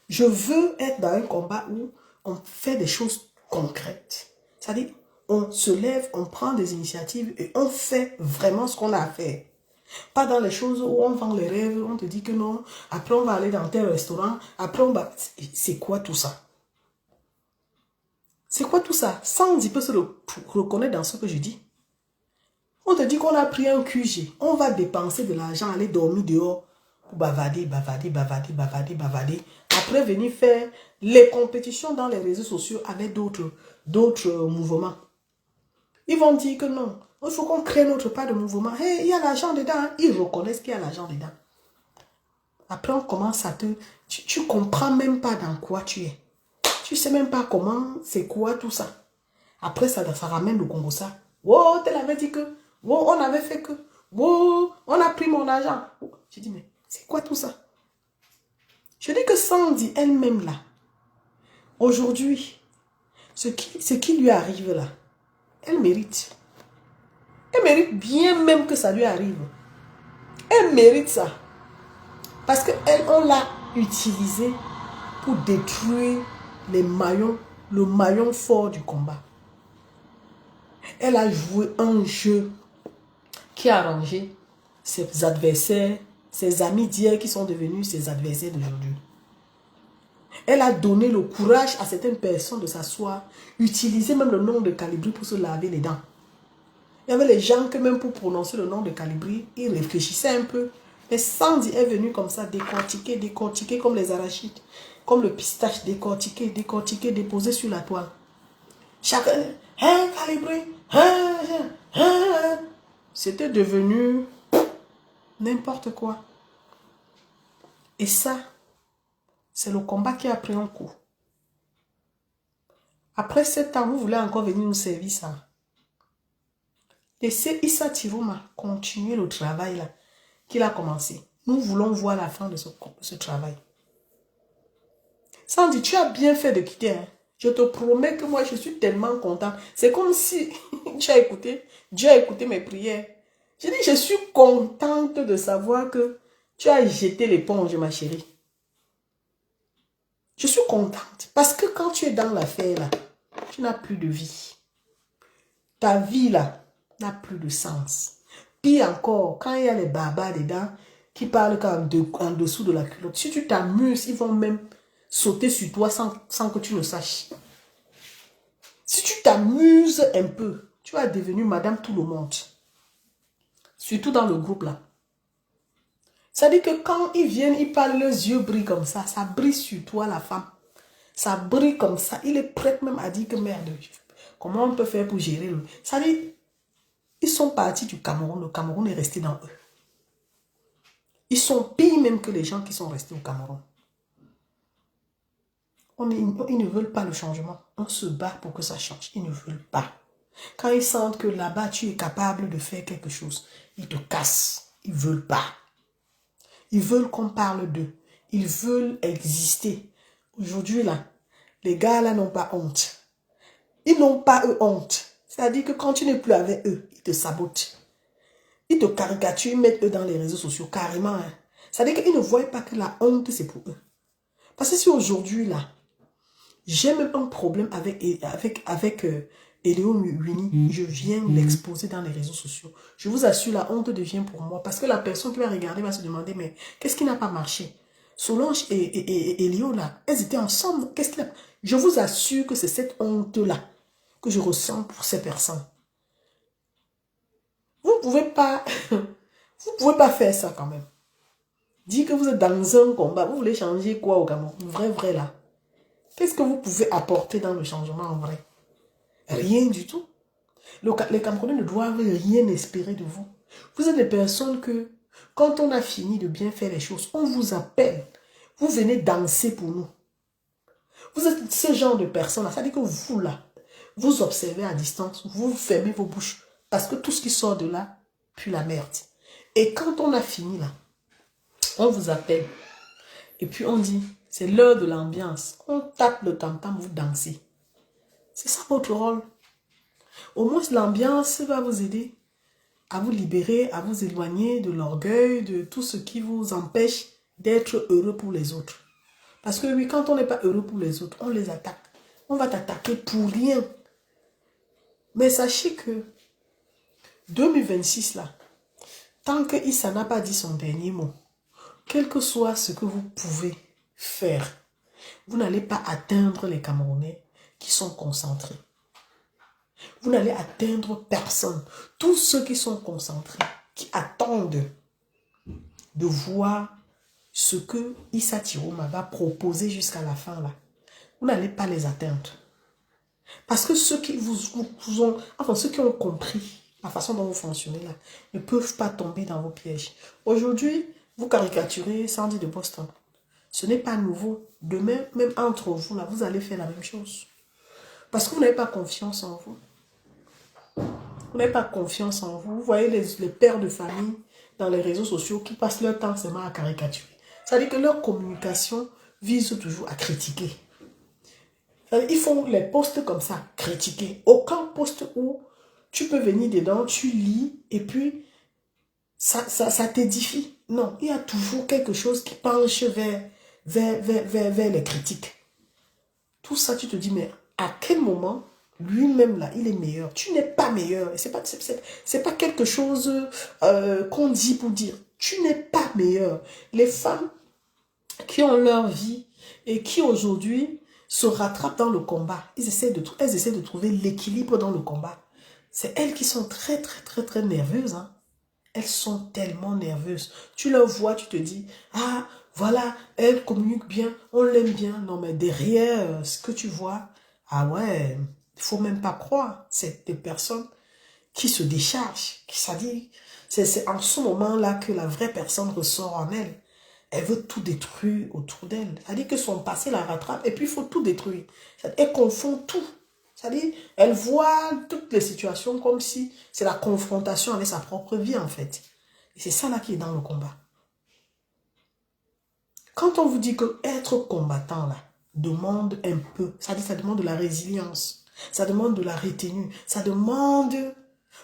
Je veux être dans un combat où on fait des choses concrètes. C'est-à-dire, on se lève, on prend des initiatives et on fait vraiment ce qu'on a à faire. Pas dans les choses où on vend les rêves, on te dit que non, après on va aller dans tel restaurant, après on va... C'est quoi tout ça? C'est quoi tout ça? Sandy peut se reconnaître dans ce que je dis. On te dit qu'on a pris un QG, on va dépenser de l'argent, aller dormir dehors pour bavader, bavader, bavader, bavader, bavader. Après venir faire les compétitions dans les réseaux sociaux avec d'autres mouvements. Ils vont dire que non, il faut qu'on crée notre part de mouvement. Hey, il y a l'argent dedans. Hein. Ils reconnaissent qu'il y a l'argent dedans. Après, on commence à te... Tu ne comprends même pas dans quoi tu es. Tu ne sais même pas comment, c'est quoi tout ça. Après, ça ramène le Congo ça. Oh, tu l'avais dit que... Oh, on avait fait que... Oh, on a pris mon argent. Oh, je dis, mais c'est quoi tout ça? Je dis que Sandy elle-même là, aujourd'hui, ce qui lui arrive là, elle mérite. Elle mérite bien même que ça lui arrive. Elle mérite ça. Parce qu'on l'a utilisé pour détruire le maillon fort du combat. Elle a joué un jeu qui a arrangé ses adversaires, ses amis d'hier qui sont devenus ses adversaires d'aujourd'hui. Elle a donné le courage à certaines personnes de s'asseoir, utiliser même le nom de Calibri pour se laver les dents. Il y avait les gens que même pour prononcer le nom de Calibri, ils réfléchissaient un peu. Mais Sandy est venue comme ça, décortiquer, décortiquer comme les arachides, comme le pistache, décortiquer, décortiquer, déposer sur la toile. Chacun, hein, Calibri, hein, hein. C'était devenu n'importe quoi. Et ça, c'est le combat qui a pris un coup. Après 7 ans, vous voulez encore venir nous servir ça. Laissez Issa Tiruma continuer le travail là qu'il a commencé. Nous voulons voir la fin de ce travail. Sandy, tu as bien fait de quitter. Hein? Je te promets que moi, je suis tellement content. C'est comme si Dieu a écouté mes prières. Je dis, je suis contente de savoir que tu as jeté l'éponge, ma chérie. Je suis contente. Parce que quand tu es dans l'affaire là, tu n'as plus de vie. Ta vie là n'a plus de sens. Pire encore, quand il y a les barbares dedans qui parlent en dessous de la culotte, si tu t'amuses, ils vont même sauter sur toi sans que tu ne saches. Si tu t'amuses un peu, tu vas devenir madame tout le monde. Surtout dans le groupe là. Ça dit que quand ils viennent, ils parlent, leurs yeux brillent comme ça brille sur toi la femme. Ça brille comme ça. Il est prêt même à dire que merde, comment on peut faire pour gérer le... Ça dit, ils sont partis du Cameroun. Le Cameroun est resté dans eux. Ils sont pires même que les gens qui sont restés au Cameroun. Ils ne veulent pas le changement. On se bat pour que ça change. Ils ne veulent pas. Quand ils sentent que là-bas, tu es capable de faire quelque chose, ils te cassent. Ils ne veulent pas. Ils veulent qu'on parle d'eux. Ils veulent exister. Aujourd'hui, là, les gars, là, n'ont pas honte. Ils n'ont pas, eux, honte. C'est-à-dire que quand tu n'es plus avec eux, ils te sabotent. Ils te caricaturent, ils mettent eux dans les réseaux sociaux, carrément. Hein. C'est-à-dire qu'ils ne voient pas que la honte, c'est pour eux. Parce que si aujourd'hui, là, j'ai même un problème avec Elio Winnie, je viens l'exposer dans les réseaux sociaux. Je vous assure, la honte devient pour moi. Parce que la personne qui va regarder va se demander, mais qu'est-ce qui n'a pas marché? Solange et Elio, là, elles étaient ensemble. Qu'est-ce qui a... Je vous assure que c'est cette honte-là que je ressens pour ces personnes. Vous ne pouvez pas... vous pouvez pas faire ça quand même. Dire que vous êtes dans un combat, vous voulez changer quoi au Cameroun? Vrai, là. Qu'est-ce que vous pouvez apporter dans le changement en vrai? Rien du tout. Les Camerounais ne doivent rien espérer de vous. Vous êtes des personnes que, quand on a fini de bien faire les choses, on vous appelle. Vous venez danser pour nous. Vous êtes ce genre de personnes-là. Ça veut dire que vous, là, vous observez à distance, vous fermez vos bouches. Parce que tout ce qui sort de là, pue la merde. Et quand on a fini là, on vous appelle. Et puis on dit, C'est l'heure de l'ambiance. On tape le tam-tam, vous dansez. C'est ça votre rôle. Au moins, l'ambiance va vous aider à vous libérer, à vous éloigner de l'orgueil, de tout ce qui vous empêche d'être heureux pour les autres. Parce que oui, quand on n'est pas heureux pour les autres, on les attaque. On va t'attaquer pour rien. Mais sachez que 2026 là, tant que Issa n'a pas dit son dernier mot, quel que soit ce que vous pouvez faire, vous n'allez pas atteindre les Camerounais qui sont concentrés. Vous n'allez atteindre personne. Tous ceux qui sont concentrés, qui attendent de voir ce que Issa Tiroma va proposer jusqu'à la fin là, vous n'allez pas les atteindre. Parce que ceux qui vous ont, enfin ceux qui ont compris la façon dont vous fonctionnez là, ne peuvent pas tomber dans vos pièges. Aujourd'hui, vous caricaturez Sandy de Boston. Ce n'est pas nouveau. Demain, même entre vous là, vous allez faire la même chose. Parce que vous n'avez pas confiance en vous. Vous n'avez pas confiance en vous. Vous voyez les pères de famille dans les réseaux sociaux qui passent leur temps seulement à caricaturer. C'est-à-dire que leur communication vise toujours à critiquer. Ils font les posts comme ça, critiquer. Aucun post où tu peux venir dedans, tu lis et puis ça t'édifie. Non, il y a toujours quelque chose qui penche vers les critiques. Tout ça, tu te dis, mais à quel moment lui-même là, il est meilleur? Tu n'es pas meilleur. C'est pas quelque chose qu'on dit pour dire. Tu n'es pas meilleur. Les femmes qui ont leur vie et qui aujourd'hui se rattrapent dans le combat, elles essaient de trouver l'équilibre dans le combat. C'est elles qui sont très nerveuses. Hein. Elles sont tellement nerveuses. Tu leur vois, tu te dis, ah, voilà, elle communique bien, on l'aime bien. Non, mais derrière ce que tu vois, ah ouais, il faut même pas croire. C'est des personnes qui se déchargent. C'est en ce moment-là que la vraie personne ressort en elle. Elle veut tout détruire autour d'elle. C'est-à-dire que son passé la rattrape et puis il faut tout détruire. Elle confond tout. C'est-à-dire, elle voit toutes les situations comme si c'est la confrontation avec sa propre vie en fait. Et c'est ça là qui est dans le combat. Quand on vous dit que être combattant là demande un peu, c'est-à-dire ça demande de la résilience, ça demande de la retenue, ça demande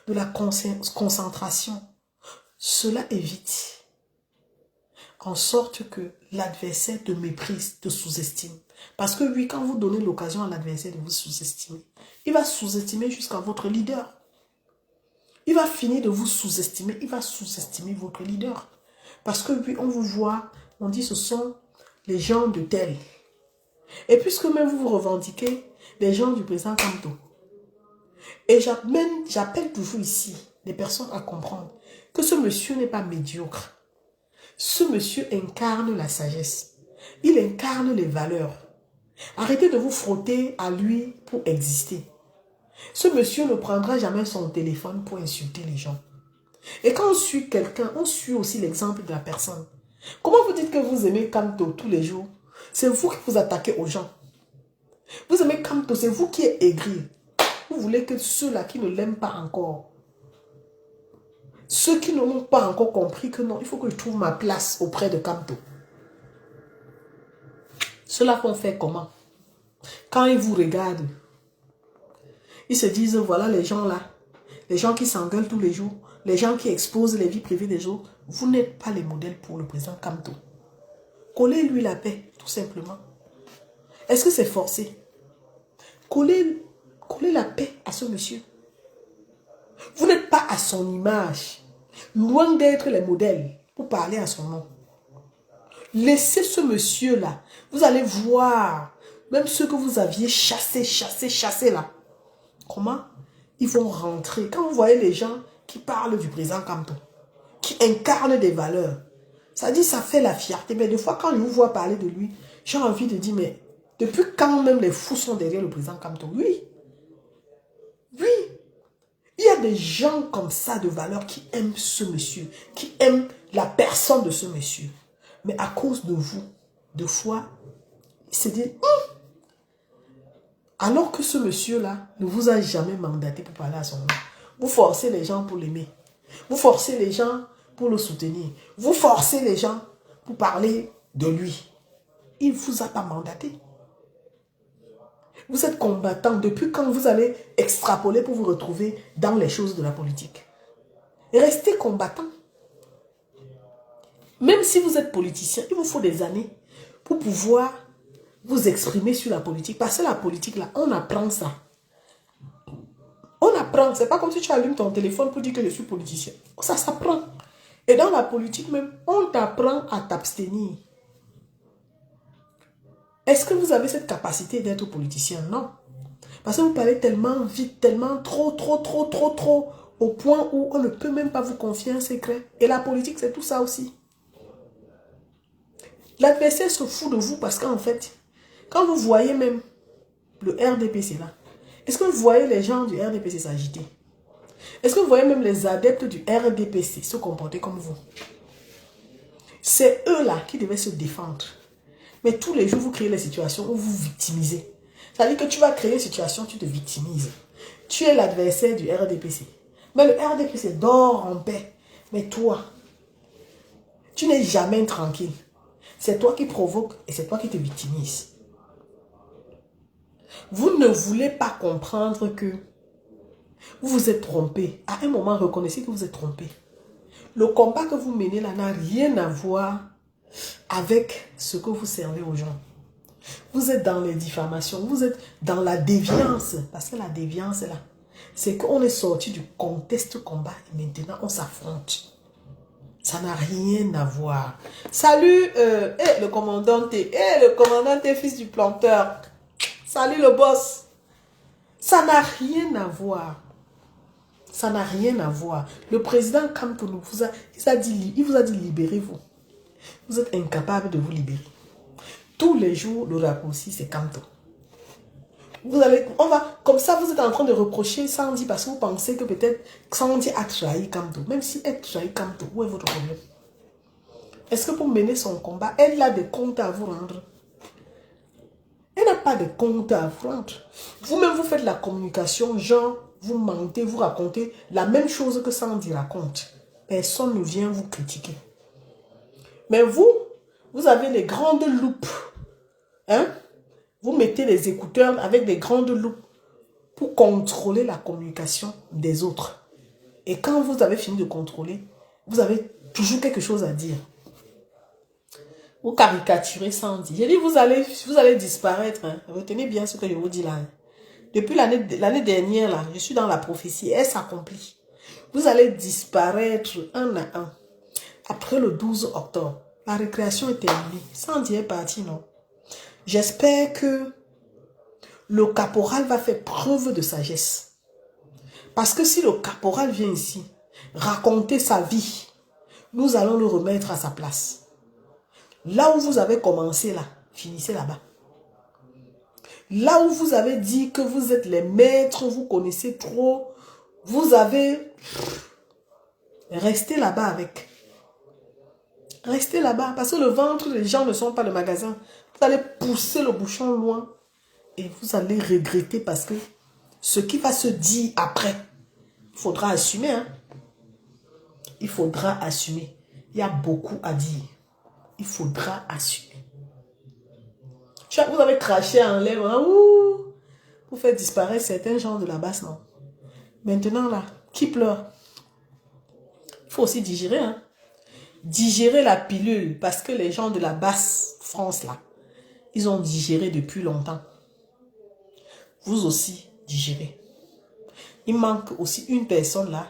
de la concentration. Cela évite en sorte que l'adversaire te méprise, te sous-estime. Parce que oui, quand vous donnez l'occasion à l'adversaire de vous sous-estimer, il va sous-estimer jusqu'à votre leader. Il va finir de vous sous-estimer, il va sous-estimer votre leader. Parce que oui, on vous voit, on dit ce sont les gens de tel. Et puisque même vous vous revendiquez les gens du président Kamto. Et j'appelle toujours ici les personnes à comprendre que ce monsieur n'est pas médiocre. Ce monsieur incarne la sagesse. Il incarne les valeurs. Arrêtez de vous frotter à lui pour exister. Ce monsieur ne prendra jamais son téléphone pour insulter les gens. Et quand on suit quelqu'un, on suit aussi l'exemple de la personne. Comment vous dites que vous aimez Kamto tous les jours? C'est vous qui vous attaquez aux gens. Vous aimez Kamto, c'est vous qui êtes aigri. Vous voulez que ceux-là qui ne l'aiment pas encore, ceux qui n'ont pas encore compris que non, il faut que je trouve ma place auprès de Kamto. Ceux-là qu'on fait comment? Quand ils vous regardent, ils se disent, voilà les gens là, les gens qui s'engueulent tous les jours, les gens qui exposent les vies privées des autres, vous n'êtes pas les modèles pour le président Kamto. Collez-lui la paix, tout simplement. Est-ce que c'est forcé? Collez la paix à ce monsieur. Vous n'êtes pas à son image, loin d'être les modèles pour parler à son nom. Laissez ce monsieur-là. Vous allez voir, même ceux que vous aviez chassés là. Comment? Ils vont rentrer. Quand vous voyez les gens qui parlent du président Kamto, qui incarnent des valeurs, ça dit, ça fait la fierté. Mais des fois, quand je vous vois parler de lui, j'ai envie de dire, mais depuis quand même les fous sont derrière le président Kamto? Oui. Oui. Il y a des gens comme ça de valeur qui aiment ce monsieur, qui aiment la personne de ce monsieur. Mais à cause de vous, de fois, il se dit, alors que ce monsieur-là ne vous a jamais mandaté pour parler à son nom. Vous forcez les gens pour l'aimer. Vous forcez les gens pour le soutenir. Vous forcez les gens pour parler de lui. Il ne vous a pas mandaté. Vous êtes combattant. Depuis quand vous allez extrapoler pour vous retrouver dans les choses de la politique? Restez combattant. Même si vous êtes politicien, il vous faut des années pour pouvoir vous exprimer sur la politique. Parce que la politique, là, on apprend ça. On apprend. C'est pas comme si tu allumes ton téléphone pour dire que je suis politicien. Ça s'apprend. Et dans la politique même, on t'apprend à t'abstenir. Est-ce que vous avez cette capacité d'être politicien? Non. Parce que vous parlez tellement vite, tellement trop, au point où on ne peut même pas vous confier un secret. Et la politique, c'est tout ça aussi. L'adversaire se fout de vous parce qu'en fait, quand vous voyez même le RDPC là, est-ce que vous voyez les gens du RDPC s'agiter? Est-ce que vous voyez même les adeptes du RDPC se comporter comme vous? C'est eux là qui devaient se défendre. Mais tous les jours, vous créez les situations où vous victimisez. C'est-à-dire que tu vas créer une situation, tu te victimises. Tu es l'adversaire du RDPC. Mais le RDPC dort en paix. Mais toi, tu n'es jamais tranquille. C'est toi qui provoque et c'est toi qui te victimises. Vous ne voulez pas comprendre que vous vous êtes trompé. À un moment, reconnaissez que vous êtes trompé. Le combat que vous menez là n'a rien à voir avec ce que vous servez aux gens. Vous êtes dans les diffamations, vous êtes dans la déviance. Parce que la déviance là, c'est qu'on est sorti du contexte combat et maintenant on s'affronte. Ça n'a rien à voir. Salut, le commandant T. Le commandant T, fils du planteur. Salut le boss. Ça n'a rien à voir. Ça n'a rien à voir. Le président Kamtonou il vous a dit libérez-vous. Vous êtes incapable de vous libérer. Tous les jours, le raccourci, c'est Kamto. Comme ça, vous êtes en train de reprocher Sandy parce que vous pensez que peut-être Sandy a trahi Kamto. Même si elle trahi Kamto, où est votre problème? Est-ce que pour mener son combat, elle a des comptes à vous rendre? Elle n'a pas de comptes à vous rendre. Vous-même, vous faites la communication, genre, vous mentez, vous racontez la même chose que Sandy raconte. Personne ne vient vous critiquer. Mais vous avez les grandes loupes. Hein? Vous mettez les écouteurs avec des grandes loupes pour contrôler la communication des autres. Et quand vous avez fini de contrôler, vous avez toujours quelque chose à dire. Vous caricaturez Sandy. J'ai dit, vous allez disparaître. Hein. Retenez bien ce que je vous dis là. Hein. Depuis l'année dernière, là, je suis dans la prophétie. Elle s'accomplit. Vous allez disparaître un à un. Après le 12 octobre, la récréation est terminée. Sandy est parti, non? J'espère que le caporal va faire preuve de sagesse. Parce que si le caporal vient ici raconter sa vie, nous allons le remettre à sa place. Là où vous avez commencé, là, finissez là-bas. Là où vous avez dit que vous êtes les maîtres, vous connaissez trop, vous avez... Restez là-bas avec. Restez là-bas. Parce que le ventre des gens ne sont pas le magasin. Vous allez pousser le bouchon loin. Et vous allez regretter parce que ce qui va se dire après, il faudra assumer. Hein? Il faudra assumer. Il y a beaucoup à dire. Il faudra assumer. Vous avez craché en l'air. Hein? Pour faire disparaître certains gens de la basse, non? Maintenant, là, qui pleure? Il faut aussi digérer. Hein? Digérer la pilule. Parce que les gens de la basse France, là, ils ont digéré depuis longtemps. Vous aussi, digérez. Il manque aussi une personne là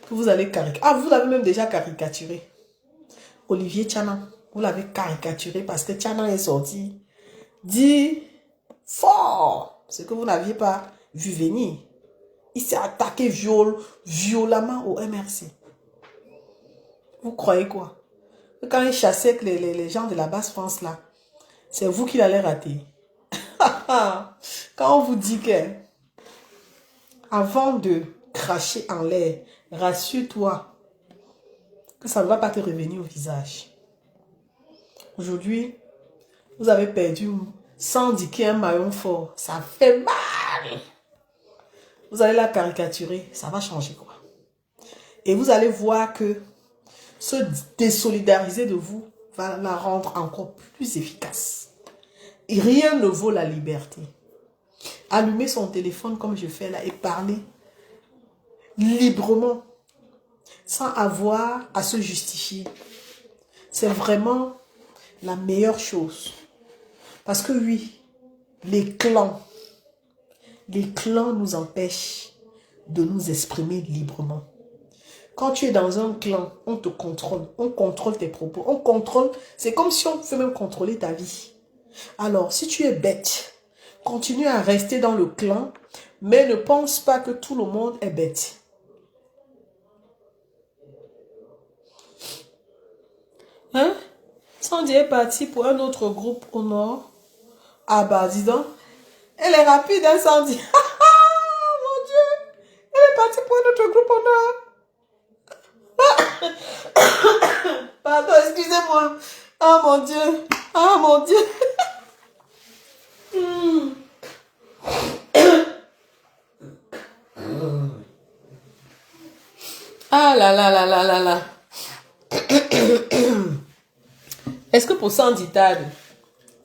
que vous allez caricaturer. Ah, vous l'avez même déjà caricaturé. Olivier Tchanan. Vous l'avez caricaturé parce que Tchanan est sorti. Dit fort ce que vous n'aviez pas vu venir. Il s'est attaqué violemment au MRC. Vous croyez quoi? Quand il chassait les gens de la basse France là, c'est vous qui l'allez rater. Quand on vous dit que avant de cracher en l'air, rassure-toi que ça ne va pas te revenir au visage. Aujourd'hui, vous avez perdu sans indiquer un maillon fort. Ça fait mal. Vous allez la caricaturer, ça va changer quoi. Et vous allez voir que se désolidariser de vous va la rendre encore plus efficace. rien ne vaut la liberté. Allumer son téléphone comme je fais là et parler librement, sans avoir à se justifier. C'est vraiment la meilleure chose. Parce que oui, les clans nous empêchent de nous exprimer librement. Quand tu es dans un clan, on te contrôle. On contrôle tes propos. On contrôle. C'est comme si on pouvait même contrôler ta vie. Alors, si tu es bête, continue à rester dans le clan, mais ne pense pas que tout le monde est bête. Hein? Sandy est partie pour un autre groupe au nord. Ah bah, dis donc. Elle est rapide, hein, Sandy. Mon Dieu. Elle est partie pour un autre groupe au nord. Pardon, excusez-moi. Ah mon Dieu. Ah mon Dieu. Ah là là là là là là. Est-ce que pour Sandy Tad,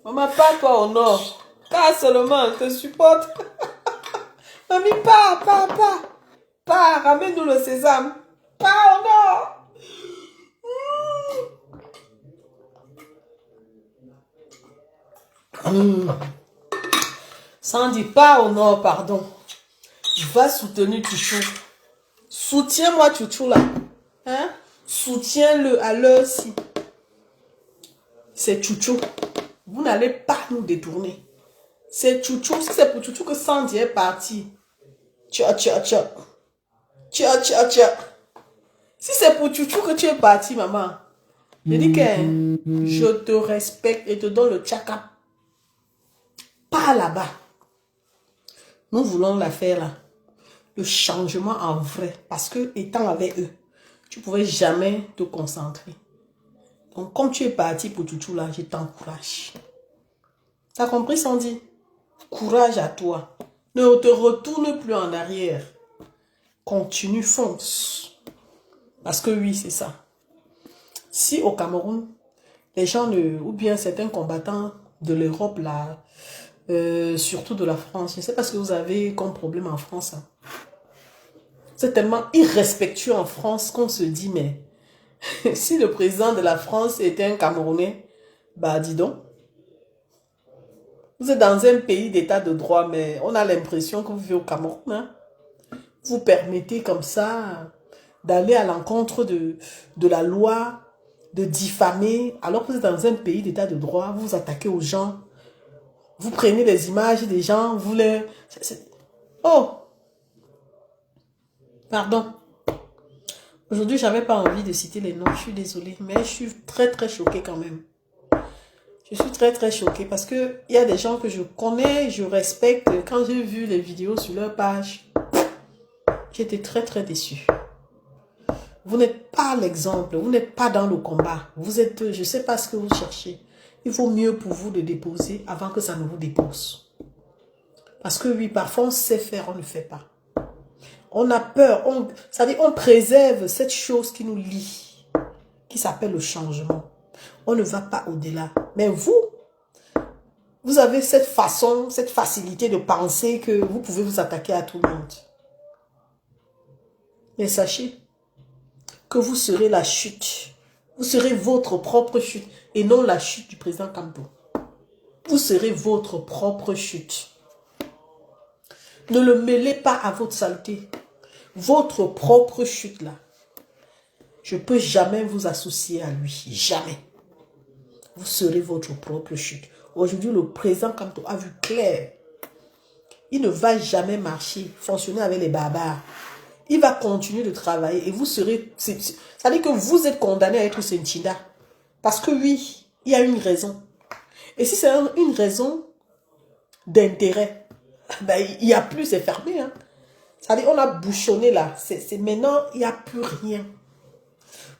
maman, pas toi au nord. Pas seulement, je te supporte. Mamie, pas. Pas, ramène-nous le sésame. Pas au nord. Sandy, pas au nord, pardon. Va soutenir Chouchou. Soutiens-moi Chouchou là. Hein? Soutiens-le à l'heure ci. C'est Chouchou. Vous n'allez pas nous détourner. C'est Chouchou. Si c'est pour Chouchou que Sandy est parti. Tcha. Si c'est pour Chouchou que tu es parti, maman. Je dis que je te respecte et te donne le tchaka. Pas là-bas. Nous voulons la faire là. Le changement en vrai. Parce que étant avec eux, tu ne pouvais jamais te concentrer. Donc, comme tu es parti pour Chouchou là, je t'encourage. T'as compris, Sandy? Courage à toi. Ne te retourne plus en arrière. Continue, fonce. Parce que oui, c'est ça. Si au Cameroun, les gens ou bien certains combattants de l'Europe là, surtout de la France, je ne sais pas ce que vous avez comme problème en France. Hein. C'est tellement irrespectueux en France qu'on se dit, mais si le président de la France était un Camerounais, bah dis donc, vous êtes dans un pays d'état de droit, mais on a l'impression que vous vivez au Cameroun. Hein? Vous permettez comme ça d'aller à l'encontre de la loi, de diffamer, alors que vous êtes dans un pays d'état de droit, vous vous attaquez aux gens, vous prenez les images des gens, vous les... Oh! Pardon. Aujourd'hui, je n'avais pas envie de citer les noms, je suis désolée, mais je suis très très choquée quand même. Je suis très très choquée parce que il y a des gens que je connais, je respecte. Quand j'ai vu les vidéos sur leur page, j'étais très très déçue. Vous n'êtes pas l'exemple, vous n'êtes pas dans le combat. Vous êtes, je ne sais pas ce que vous cherchez. Il vaut mieux pour vous de déposer avant que ça ne vous dépose. Parce que oui, parfois on sait faire, on ne fait pas. On a peur, c'est-à-dire on préserve cette chose qui nous lie, qui s'appelle le changement. On ne va pas au-delà. Mais vous avez cette façon, cette facilité de penser que vous pouvez vous attaquer à tout le monde. Mais sachez que vous serez la chute. Vous serez votre propre chute et non la chute du président Campo. Vous serez votre propre chute. Ne le mêlez pas à votre saleté. Votre propre chute là. Je ne peux jamais vous associer à lui. Jamais. Vous serez votre propre chute. Aujourd'hui, le président Campo a vu clair. Il ne va jamais marcher, fonctionner avec les barbares. Il va continuer de travailler et vous serez... Ça veut dire que vous êtes condamné à être Sentinda. Parce que oui, il y a une raison. Et si c'est une raison d'intérêt, ben, il n'y a plus, c'est fermé. Hein. Ça veut dire qu'on a bouchonné là. C'est maintenant, il n'y a plus rien.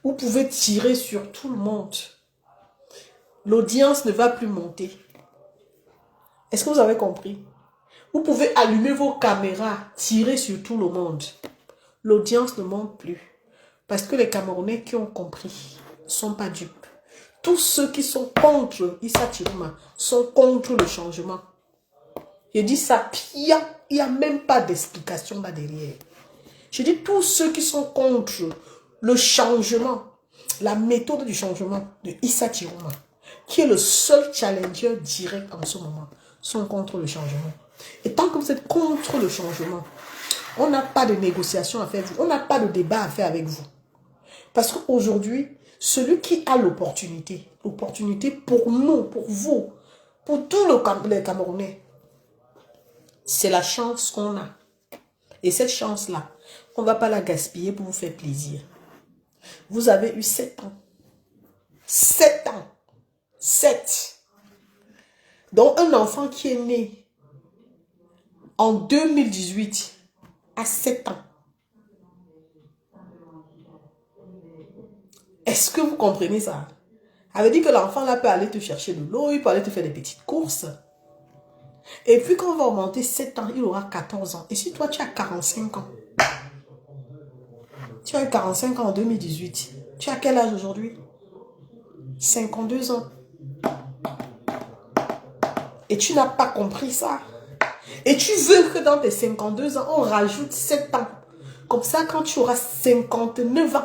Vous pouvez tirer sur tout le monde. L'audience ne va plus monter. Est-ce que vous avez compris? Vous pouvez allumer vos caméras, tirer sur tout le monde. L'audience ne monte plus. Parce que les Camerounais qui ont compris ne sont pas dupes. tous ceux qui sont contre Issa Chiroma sont contre le changement. Je dis ça, il n'y a même pas d'explication là derrière. Je dis tous ceux qui sont contre le changement, la méthode du changement de Issa Chiroma, qui est le seul challenger direct en ce moment, sont contre le changement. Et tant que vous êtes contre le changement, on n'a pas de négociation à faire avec vous, on n'a pas de débat à faire avec vous. Parce qu'aujourd'hui, celui qui a l'opportunité pour nous, pour vous, pour tous les Camerounais, c'est la chance qu'on a. Et cette chance-là, on ne va pas la gaspiller pour vous faire plaisir. Vous avez eu 7 ans. 7 ans. 7. Donc un enfant qui est né en 2018 à 7 ans. Est-ce que vous comprenez ça? Ça veut dire que l'enfant là peut aller te chercher de l'eau, il peut aller te faire des petites courses. Et puis quand on va augmenter 7 ans, il aura 14 ans. Et si toi tu as 45 ans, tu as eu 45 ans en 2018, tu as quel âge aujourd'hui? 52 ans. Et tu n'as pas compris ça. Et tu veux que dans tes 52 ans, on rajoute 7 ans. Comme ça, quand tu auras 59 ans,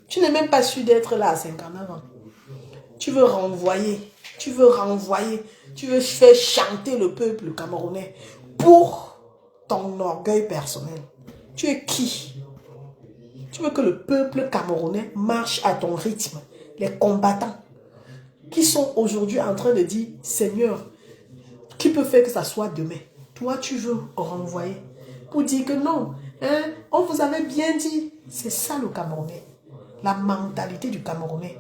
tu n'es même pas sûr d'être là à 59 ans. Tu veux renvoyer. Tu veux renvoyer. Tu veux faire chanter le peuple camerounais pour ton orgueil personnel. Tu es qui? Tu veux que le peuple camerounais marche à ton rythme. Les combattants qui sont aujourd'hui en train de dire, Seigneur, qui peut faire que ça soit demain? Toi, tu veux renvoyer pour dire que non, hein, on vous avait bien dit. C'est ça le Camerounais. La mentalité du Camerounais,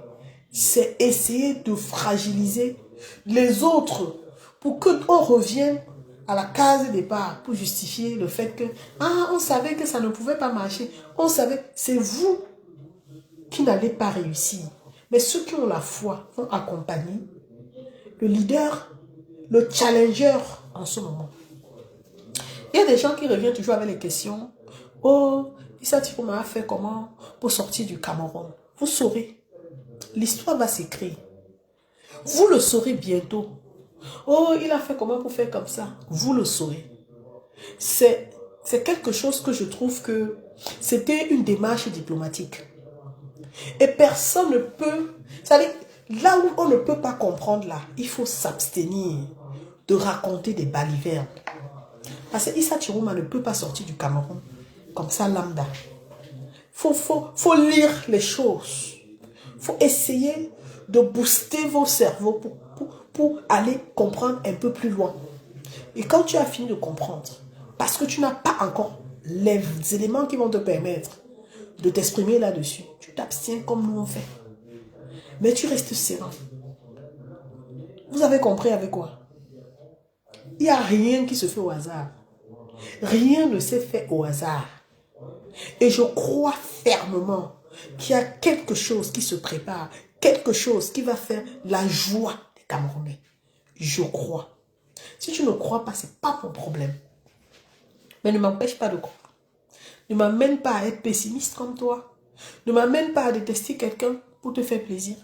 c'est essayer de fragiliser les autres pour qu'on revienne à la case départ pour justifier le fait que on savait que ça ne pouvait pas marcher. On savait, c'est vous qui n'allez pas réussir. Mais ceux qui ont la foi vont accompagner le leader, le challenger en ce moment. Il y a des gens qui reviennent toujours avec les questions. Oh, Issa Chiroma a fait comment pour sortir du Cameroun? Vous saurez. L'histoire va s'écrire. Vous le saurez bientôt. Oh, il a fait comment pour faire comme ça? Vous le saurez. C'est quelque chose que je trouve que c'était une démarche diplomatique. Et personne ne peut... C'est-à-dire, là où on ne peut pas comprendre, là, il faut s'abstenir de raconter des balivernes. Parce que Issa Chiroma ne peut pas sortir du Cameroun comme ça lambda. Faut lire les choses. Faut essayer de booster vos cerveaux pour aller comprendre un peu plus loin. Et quand tu as fini de comprendre, parce que tu n'as pas encore les éléments qui vont te permettre de t'exprimer là-dessus, tu t'abstiens comme nous on fait. Mais tu restes serein. Vous avez compris avec quoi? Il n'y a rien qui se fait au hasard. Rien ne s'est fait au hasard. Et je crois fermement qu'il y a quelque chose qui se prépare, quelque chose qui va faire la joie des Camerounais. Je crois. Si tu ne crois pas, ce n'est pas mon problème. Mais ne m'empêche pas de croire. Ne m'amène pas à être pessimiste comme toi. Ne m'amène pas à détester quelqu'un pour te faire plaisir.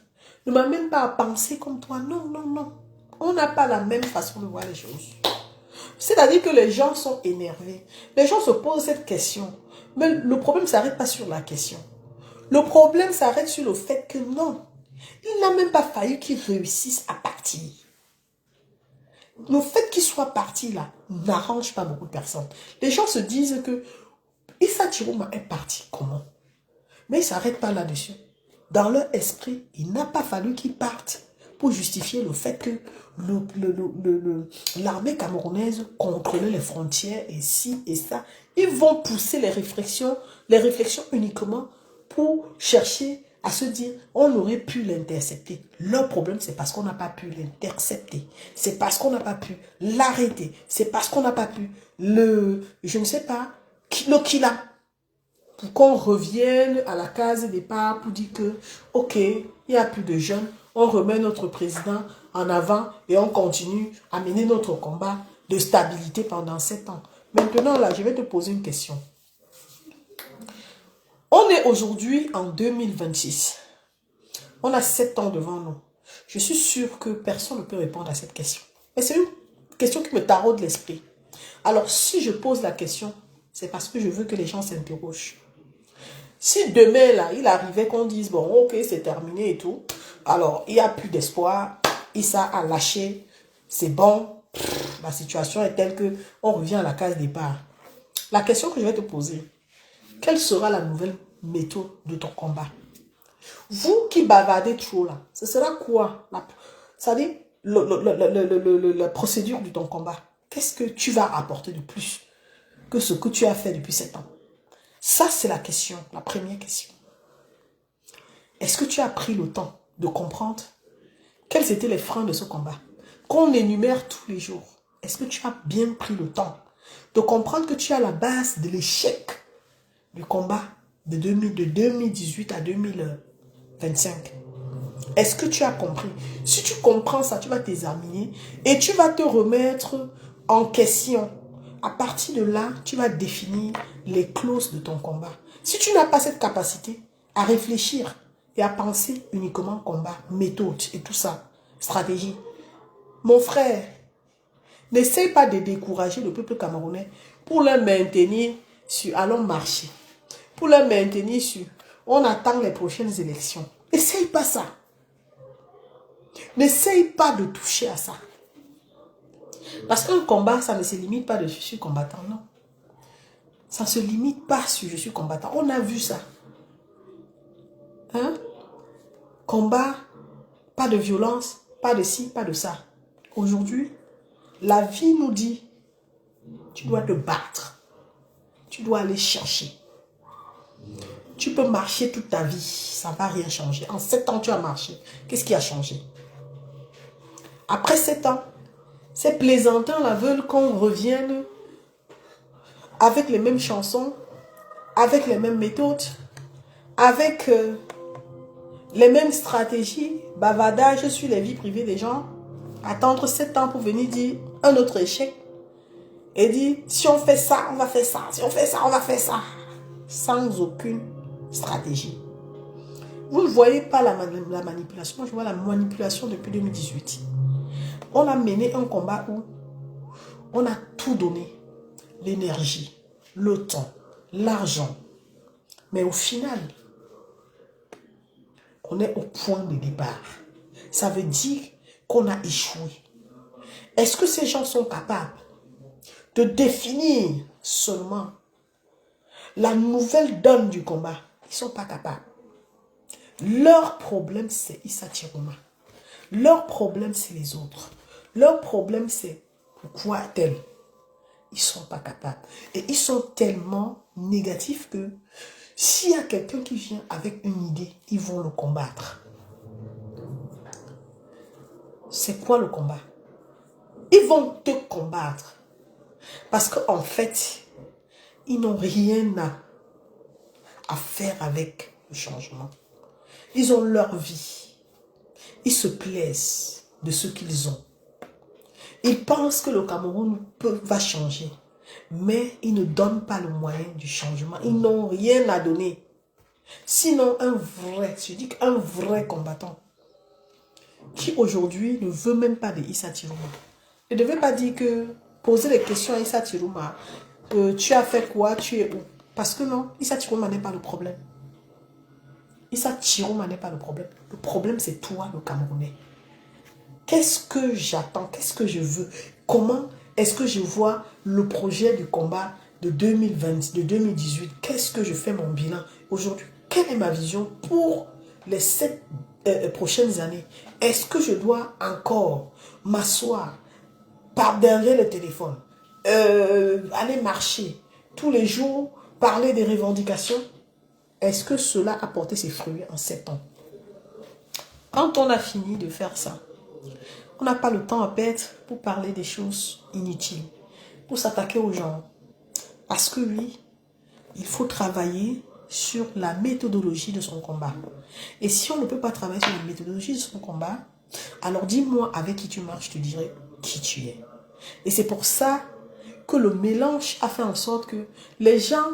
Ne m'amène pas à penser comme toi. Non, non, non. On n'a pas la même façon de voir les choses. C'est-à-dire que les gens sont énervés. Les gens se posent cette question. Mais le problème ne s'arrête pas sur la question. Le problème s'arrête sur le fait que non. Il n'a même pas fallu qu'ils réussissent à partir. Le fait qu'ils soient partis là n'arrange pas beaucoup de personnes. Les gens se disent que Issa Chiroma est parti comment? Mais ils ne s'arrêtent pas là-dessus. Dans leur esprit, il n'a pas fallu qu'ils partent pour justifier le fait que l'armée camerounaise contrôlait les frontières et ci et ça. Ils vont pousser les réflexions uniquement pour chercher à se dire on aurait pu l'intercepter. Leur problème, c'est parce qu'on n'a pas pu l'intercepter. C'est parce qu'on n'a pas pu l'arrêter. C'est parce qu'on n'a pas pu je ne sais pas, le killer. Pour qu'on revienne à la case départ pour dire que, ok, il n'y a plus de jeunes, on remet notre président en avant et on continue à mener notre combat de stabilité pendant 7 ans. Maintenant, là, je vais te poser une question. On est aujourd'hui en 2026. On a 7 ans devant nous. Je suis sûre que personne ne peut répondre à cette question. Mais c'est une question qui me taraude l'esprit. Alors, si je pose la question, c'est parce que je veux que les gens s'interrogent. Si demain, là, il arrivait qu'on dise, bon, ok, c'est terminé et tout, alors, il n'y a plus d'espoir, Issa a lâché, c'est bon, la situation est telle que on revient à la case départ. La question que je vais te poser, quelle sera la nouvelle méthode de ton combat? Vous qui bavardez trop là, ce sera quoi? C'est-à-dire, la procédure de ton combat. Qu'est-ce que tu vas apporter de plus que ce que tu as fait depuis 7 ans? Ça, c'est la question, la première question. Est-ce que tu as pris le temps de comprendre quels étaient les freins de ce combat qu'on énumère tous les jours? Est-ce que tu as bien pris le temps de comprendre que tu as la base de l'échec du combat de 2018 à 2025? Est-ce que tu as compris? Si tu comprends ça, tu vas t'examiner et tu vas te remettre en question. À partir de là, tu vas définir les clauses de ton combat. Si tu n'as pas cette capacité à réfléchir et à penser uniquement combat, méthode et tout ça, stratégie, mon frère, n'essaye pas de décourager le peuple camerounais pour le maintenir sur allons marcher. Pour le maintenir sur on attend les prochaines élections. N'essaye pas ça. N'essaye pas de toucher à ça. Parce qu'un combat, ça ne se limite pas de je suis combattant, non. Ça ne se limite pas sur je suis combattant. On a vu ça. Hein? Combat, pas de violence, pas de ci, pas de ça. Aujourd'hui, la vie nous dit, tu dois te battre. Tu dois aller chercher. Tu peux marcher toute ta vie, ça ne va rien changer. En 7 ans, tu as marché. Qu'est-ce qui a changé? Après 7 ans, ces plaisantins-là veulent qu'on revienne avec les mêmes chansons, avec les mêmes méthodes, avec les mêmes stratégies, bavardage sur les vies privées des gens, attendre 7 ans pour venir dire un autre échec et dire si on fait ça, on va faire ça, si on fait ça, on va faire ça, sans aucune stratégie. Vous ne voyez pas la manipulation, moi je vois la manipulation depuis 2018. On a mené un combat où on a tout donné, l'énergie, le temps, l'argent, mais au final, on est au point de départ. Ça veut dire qu'on a échoué. Est-ce que ces gens sont capables de définir seulement la nouvelle donne du combat? Ils ne sont pas capables. Leur problème, c'est Issa Tirouma. Leur problème, c'est les autres. Leur problème, c'est pourquoi tel. Ils ne sont pas capables. Et ils sont tellement négatifs que s'il y a quelqu'un qui vient avec une idée, ils vont le combattre. C'est quoi le combat? Ils vont te combattre. Parce qu'en fait, ils n'ont rien à faire avec le changement. Ils ont leur vie. Ils se plaisent de ce qu'ils ont. Ils pensent que le Cameroun va changer. Mais ils ne donnent pas le moyen du changement. Ils n'ont rien à donner. Sinon, je dis qu'un vrai combattant, qui aujourd'hui ne veut même pas de Issa Tirouma. Ne devait pas dire que, poser des questions à Issa Tirouma, tu as fait quoi, tu es où? Parce que non, Issa Tirouma n'est pas le problème. Issa Tirouma n'est pas le problème. Le problème, c'est toi, le Camerounais. Qu'est-ce que j'attends? Qu'est-ce que je veux? Comment est-ce que je vois le projet du combat de 2020, de 2018? Qu'est-ce que je fais mon bilan aujourd'hui? Quelle est ma vision pour les 7 prochaines années? Est-ce que je dois encore m'asseoir par derrière le téléphone, aller marcher tous les jours, parler des revendications? Est-ce que cela a porté ses fruits en 7 ans? Quand on a fini de faire ça, on n'a pas le temps à perdre pour parler des choses inutiles, pour s'attaquer aux gens. Parce que oui, il faut travailler sur la méthodologie de son combat. Et si on ne peut pas travailler sur la méthodologie de son combat, alors dis-moi avec qui tu marches, je te dirai qui tu es. Et c'est pour ça que le mélange a fait en sorte que les gens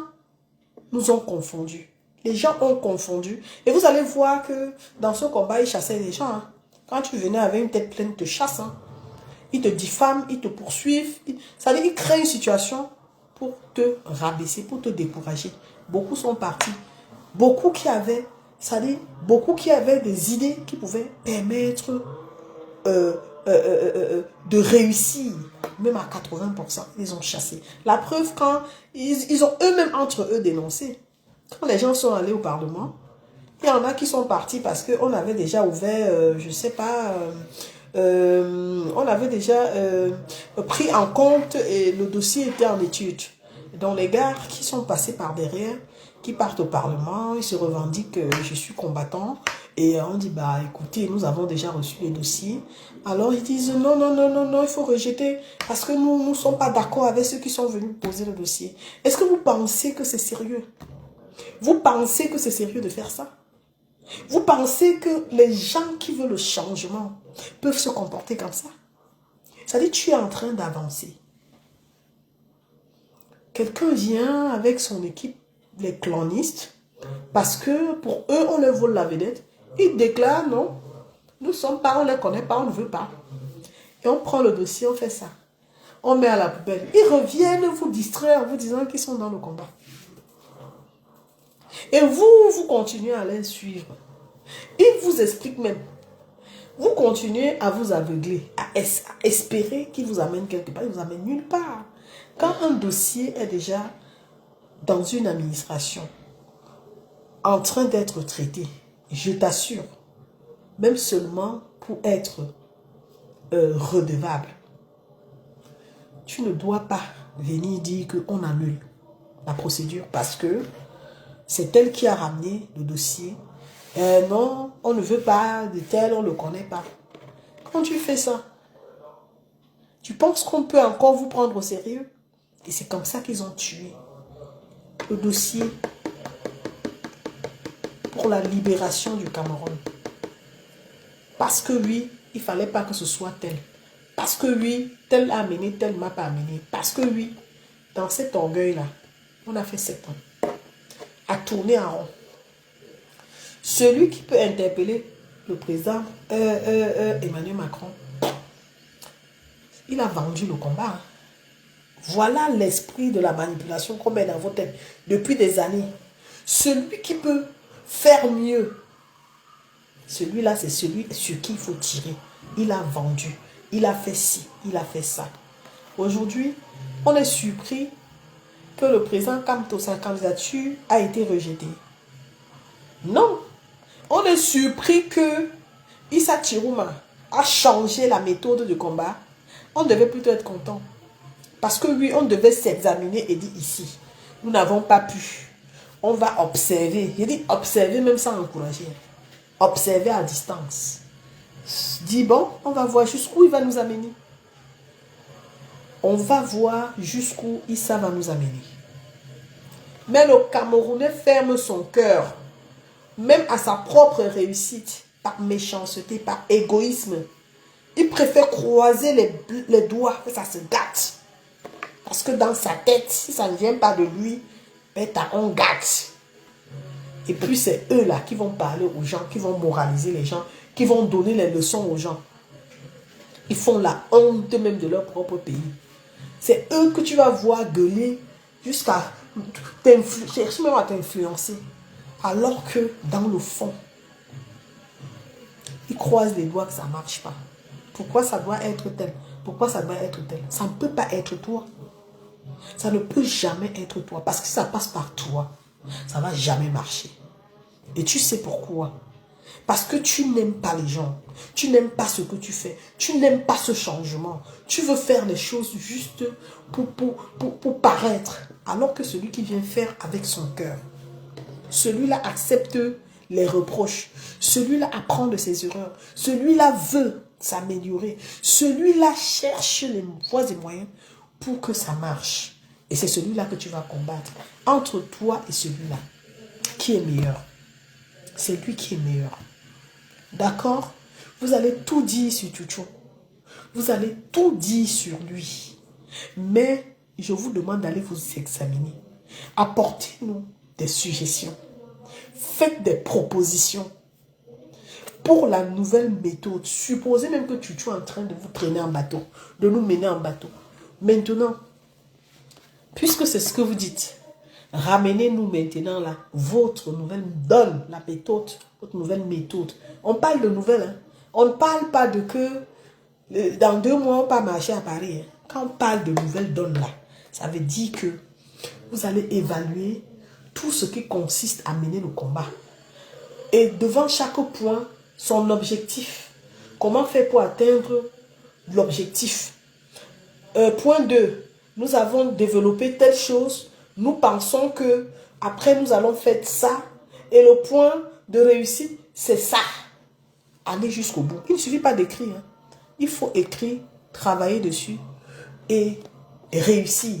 nous ont confondus. Les gens ont confondu. Et vous allez voir que dans ce combat, ils chassaient les gens. Hein. Quand tu venais avec une tête pleine de chasse, hein, ils te diffament, ils te poursuivent. Ça veut dire qu'ils créent une situation pour te rabaisser, pour te décourager. Beaucoup sont partis. Beaucoup qui avaient, ça dit, beaucoup qui avaient des idées qui pouvaient permettre de réussir, même à 80%, ils ont chassé. La preuve, quand ils ont eux-mêmes entre eux dénoncé, quand les gens sont allés au Parlement, il y en a qui sont partis parce qu'on avait déjà ouvert, je ne sais pas, on avait déjà pris en compte et le dossier était en étude. Donc les gars qui sont passés par derrière, qui partent au Parlement, ils se revendiquent je suis combattant. Et on dit, bah écoutez, nous avons déjà reçu les dossiers. Alors ils disent, non, non, non, non, non, il faut rejeter parce que nous ne sommes pas d'accord avec ceux qui sont venus poser le dossier. Est-ce que vous pensez que c'est sérieux? Vous pensez que c'est sérieux de faire ça? Vous pensez que les gens qui veulent le changement peuvent se comporter comme ça? Ça dit, tu es en train d'avancer. Quelqu'un vient avec son équipe, les clonistes, parce que pour eux, on leur vole la vedette. Ils déclarent, non, nous ne sommes pas, on ne les connaît pas, on ne veut pas. Et on prend le dossier, on fait ça. On met à la poubelle. Ils reviennent vous distraire en vous disant qu'ils sont dans le combat. Et vous continuez à les suivre. Ils vous expliquent même. Vous continuez à vous aveugler, à espérer qu'ils vous amènent quelque part. Ils ne vous amènent nulle part. Quand un dossier est déjà dans une administration en train d'être traité, je t'assure, même seulement pour être redevable, tu ne dois pas venir dire qu'on annule la procédure parce que c'est elle qui a ramené le dossier. Non, on ne veut pas de tel, on ne le connaît pas. Quand tu fais ça, tu penses qu'on peut encore vous prendre au sérieux? Et c'est comme ça qu'ils ont tué le dossier pour la libération du Cameroun. Parce que oui, il ne fallait pas que ce soit tel. Parce que oui, tel a amené, tel m'a pas amené. Parce que oui, dans cet orgueil-là, on a fait 7 ans. À tourner en rond. Celui qui peut interpeller le président Emmanuel Macron, il a vendu le combat. Hein. Voilà l'esprit de la manipulation qu'on met dans vos têtes depuis des années. Celui qui peut faire mieux, celui-là, c'est celui sur qui il faut tirer. Il a vendu, il a fait ci, il a fait ça. Aujourd'hui, on est surpris que le président Kamto, sa candidature a été rejetée. Non, on est surpris que Issa Chirouma a changé la méthode de combat. On devait plutôt être content. Parce que oui, on devait s'examiner et dire ici, nous n'avons pas pu. On va observer. Je dis observer même sans encourager. Observer à distance. Dis bon, on va voir jusqu'où il va nous amener. On va voir jusqu'où Issa va nous amener. Mais le Camerounais ferme son cœur, même à sa propre réussite, par méchanceté, par égoïsme. Il préfère croiser les doigts, que ça se gâte. Parce que dans sa tête, si ça ne vient pas de lui, ben t'as un gâte. Et puis c'est eux là qui vont parler aux gens, qui vont moraliser les gens, qui vont donner les leçons aux gens. Ils font la honte même de leur propre pays. C'est eux que tu vas voir gueuler jusqu'à chercher même à t'influencer. Alors que dans le fond, ils croisent les doigts que ça ne marche pas. Pourquoi ça doit être tel? Pourquoi ça doit être tel? Ça ne peut pas être toi. Ça ne peut jamais être toi. Parce que ça passe par toi. Ça ne va jamais marcher. Et tu sais pourquoi? Parce que tu n'aimes pas les gens. Tu n'aimes pas ce que tu fais. Tu n'aimes pas ce changement. Tu veux faire les choses juste pour paraître. Alors que celui qui vient faire avec son cœur, celui-là accepte les reproches. Celui-là apprend de ses erreurs. Celui-là veut s'améliorer. Celui-là cherche les voies et moyens pour que ça marche. Et c'est celui-là que tu vas combattre. Entre toi et celui-là, qui est meilleur? C'est lui qui est meilleur. D'accord? Vous allez tout dire sur Tchouchou. Vous allez tout dire sur lui. Mais je vous demande d'aller vous examiner. Apportez-nous des suggestions. Faites des propositions pour la nouvelle méthode. Supposez même que tu es en train de vous traîner en bateau, de nous mener en bateau. Maintenant, puisque c'est ce que vous dites, ramenez-nous maintenant là, votre nouvelle donne, la méthode, votre nouvelle méthode. On parle de nouvelle, hein. On ne parle pas de que dans 2 mois, on va marcher à Paris. Hein. Quand on parle de nouvelle donne là, ça veut dire que vous allez évaluer tout ce qui consiste à mener le combat. Et devant chaque point, son objectif. Comment faire pour atteindre l'objectif? Point 2. Nous avons développé telle chose. Nous pensons que après nous allons faire ça. Et le point de réussite, c'est ça. Aller jusqu'au bout. Il ne suffit pas d'écrire. Hein. Il faut écrire, travailler dessus et réussir.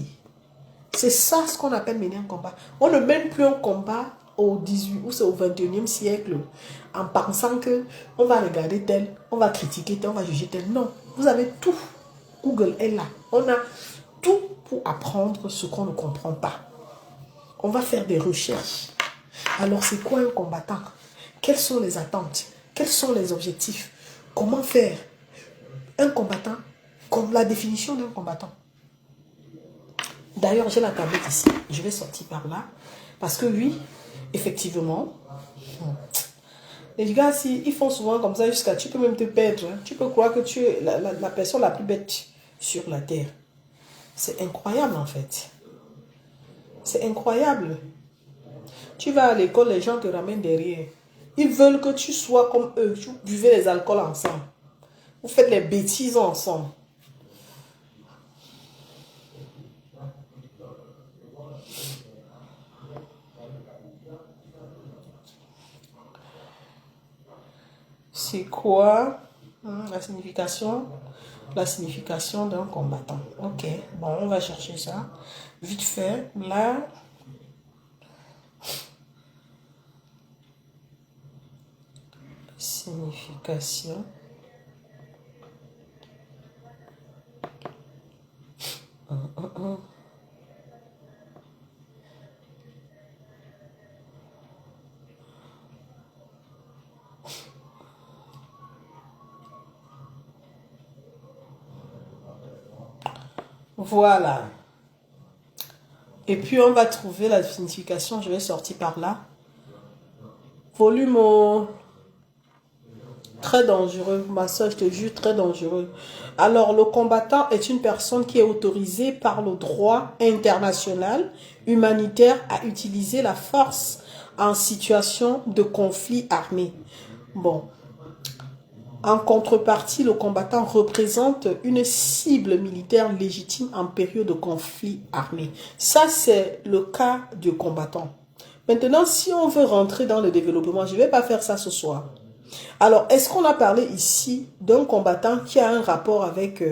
C'est ça ce qu'on appelle mener un combat. On ne mène plus un combat au 18 ou au 21e siècle en pensant que on va regarder tel, on va critiquer tel, on va juger tel. Non, vous avez tout. Google est là. On a tout pour apprendre ce qu'on ne comprend pas. On va faire des recherches. Alors, c'est quoi un combattant? Quelles sont les attentes? Quels sont les objectifs? Comment faire? Un combattant, comme la définition d'un combattant. D'ailleurs, j'ai la tablette ici. Je vais sortir par là. Parce que oui, effectivement, les gars, ils font souvent comme ça jusqu'à... Tu peux même te perdre. Hein. Tu peux croire que tu es la personne la plus bête sur la terre. C'est incroyable en fait. C'est incroyable. Tu vas à l'école, les gens te ramènent derrière. Ils veulent que tu sois comme eux. Vous buvez les alcools ensemble. Vous faites les bêtises ensemble. C'est quoi la signification? La signification d'un combattant. Ok, bon, on va chercher ça. Vite fait, là. Signification. Voilà. Et puis, on va trouver la signification. Je vais sortir par là. Volume très dangereux. Ma soeur, je te jure, très dangereux. Alors, le combattant est une personne qui est autorisée par le droit international humanitaire à utiliser la force en situation de conflit armé. Bon. En contrepartie, le combattant représente une cible militaire légitime en période de conflit armé. Ça, c'est le cas du combattant. Maintenant, si on veut rentrer dans le développement, je ne vais pas faire ça ce soir. Alors, est-ce qu'on a parlé ici d'un combattant qui a un rapport avec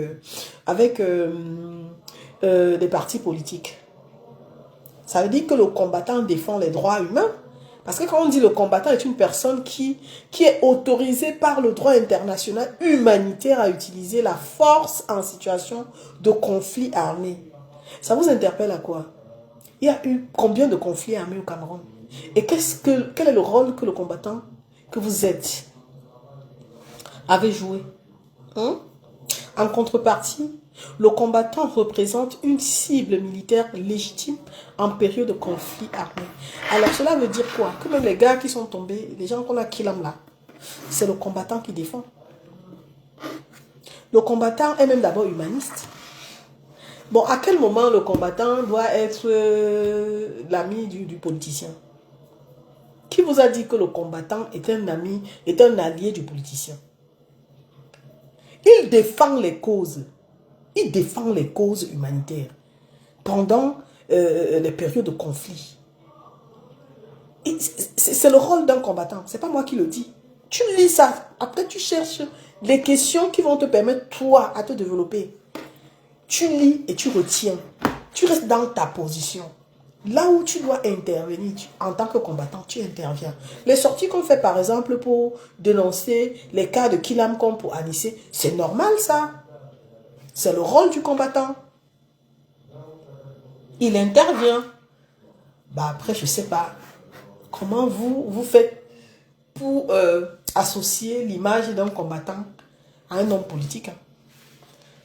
des partis politiques? Ça veut dire que le combattant défend les droits humains. Parce que quand on dit le combattant est une personne qui est autorisée par le droit international humanitaire à utiliser la force en situation de conflit armé. Ça vous interpelle à quoi? Il y a eu combien de conflits armés au Cameroun? Et quel est le rôle que le combattant que vous êtes avait joué? En contrepartie, le combattant représente une cible militaire légitime en période de conflit armé. Alors cela veut dire quoi? Que même les gars qui sont tombés, les gens qu'on a killés là, c'est le combattant qui défend. Le combattant est même d'abord humaniste. Bon, à quel moment le combattant doit être l'ami du politicien? Qui vous a dit que le combattant est un ami, est un allié du politicien? Il défend les causes. Il défend les causes humanitaires pendant les périodes de conflit. C'est le rôle d'un combattant. Ce n'est pas moi qui le dis. Tu lis ça. Après, tu cherches les questions qui vont te permettre, toi, à te développer. Tu lis et tu retiens. Tu restes dans ta position. Là où tu dois intervenir, en tant que combattant, tu interviens. Les sorties qu'on fait, par exemple, pour dénoncer les cas de Kilam comme pour Anissé, c'est normal, ça. C'est le rôle du combattant. Il intervient. Bah après, je ne sais pas. Comment vous faites pour associer l'image d'un combattant à un homme politique?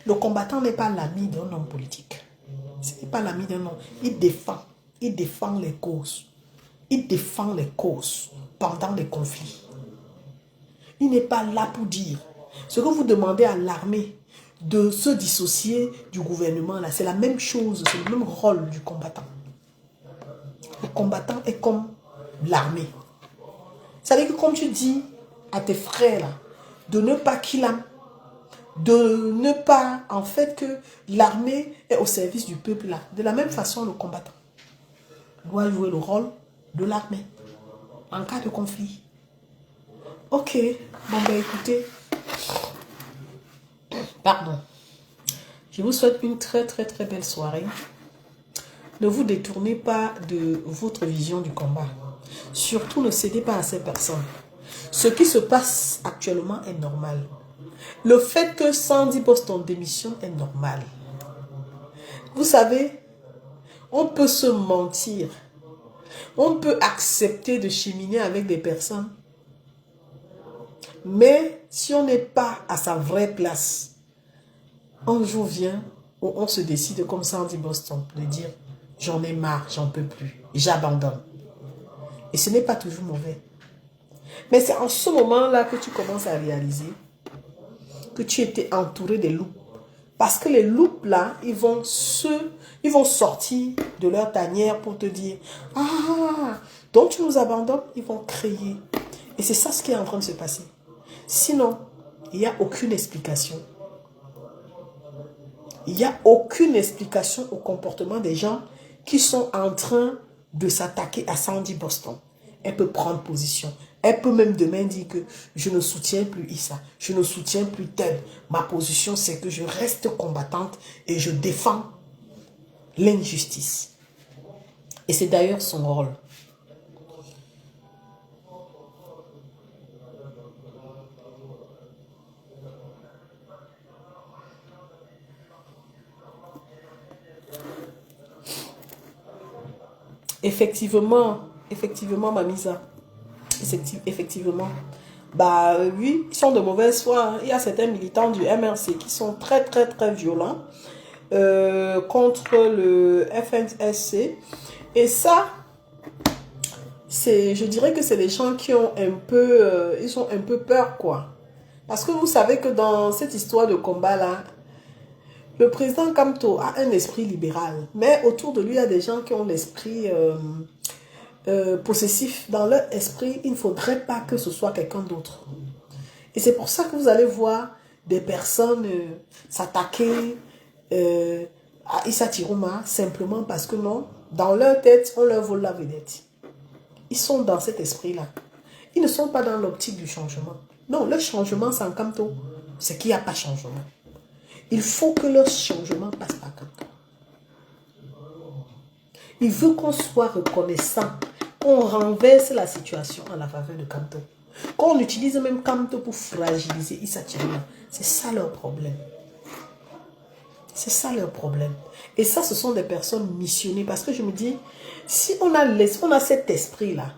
Le combattant n'est pas l'ami d'un homme politique. Ce n'est pas l'ami d'un homme. Il défend les causes. Il défend les causes pendant les conflits. Il n'est pas là pour dire. Ce que vous demandez à l'armée de se dissocier du gouvernement, là, c'est la même chose, c'est le même rôle du combattant. Le combattant est comme l'armée. Ça veut dire que comme tu dis à tes frères, là, de ne pas qu'il a, de ne pas, en fait, que l'armée est au service du peuple, là. De la même façon, le combattant doit jouer le rôle de l'armée en cas de conflit. Ok, bon ben écoutez, pardon. Je vous souhaite une très belle soirée. Ne vous détournez pas de votre vision du combat. Surtout, ne cédez pas à ces personnes. Ce qui se passe actuellement est normal. Le fait que Sandy Boston démissionne est normal. Vous savez, on peut se mentir. On peut accepter de cheminer avec des personnes. Mais si on n'est pas à sa vraie place, un jour vient où on se décide comme Sandy Boston de dire j'en ai marre, j'en peux plus, j'abandonne. Et ce n'est pas toujours mauvais. Mais c'est en ce moment-là que tu commences à réaliser que tu étais entouré des loups. Parce que les loups là, ils vont sortir de leur tanière pour te dire ah, donc tu nous abandonnes, ils vont crier. Et c'est ça ce qui est en train de se passer. Sinon, il n'y a aucune explication. Il n'y a aucune explication au comportement des gens qui sont en train de s'attaquer à Sandy Boston. Elle peut prendre position. Elle peut même demain dire que je ne soutiens plus Issa, je ne soutiens plus Ted. Ma position, c'est que je reste combattante et je défends l'injustice. Et c'est d'ailleurs son rôle. Effectivement, Mamisa. Effectivement. Bah oui, ils sont de mauvaise foi. Il y a certains militants du MRC qui sont très violents contre le FNSC. Et ça, je dirais que c'est des gens qui ont un peu, ils ont un peu peur, quoi. Parce que vous savez que dans cette histoire de combat-là, le président Kamto a un esprit libéral. Mais autour de lui, il y a des gens qui ont l'esprit possessif. Dans leur esprit, il ne faudrait pas que ce soit quelqu'un d'autre. Et c'est pour ça que vous allez voir des personnes s'attaquer à Issa Tiruma simplement parce que non, dans leur tête, on leur vole la vedette. Ils sont dans cet esprit-là. Ils ne sont pas dans l'optique du changement. Non, le changement sans Kamto, c'est qu'il n'y a pas changement. Il faut que le changement passe par Kamto. Il veut qu'on soit reconnaissant, qu'on renverse la situation en la faveur de Kamto. Qu'on utilise même Kamto pour fragiliser Issa Tiruma. C'est ça leur problème. C'est ça leur problème. Et ça, ce sont des personnes missionnées. Parce que je me dis, si on a cet esprit-là,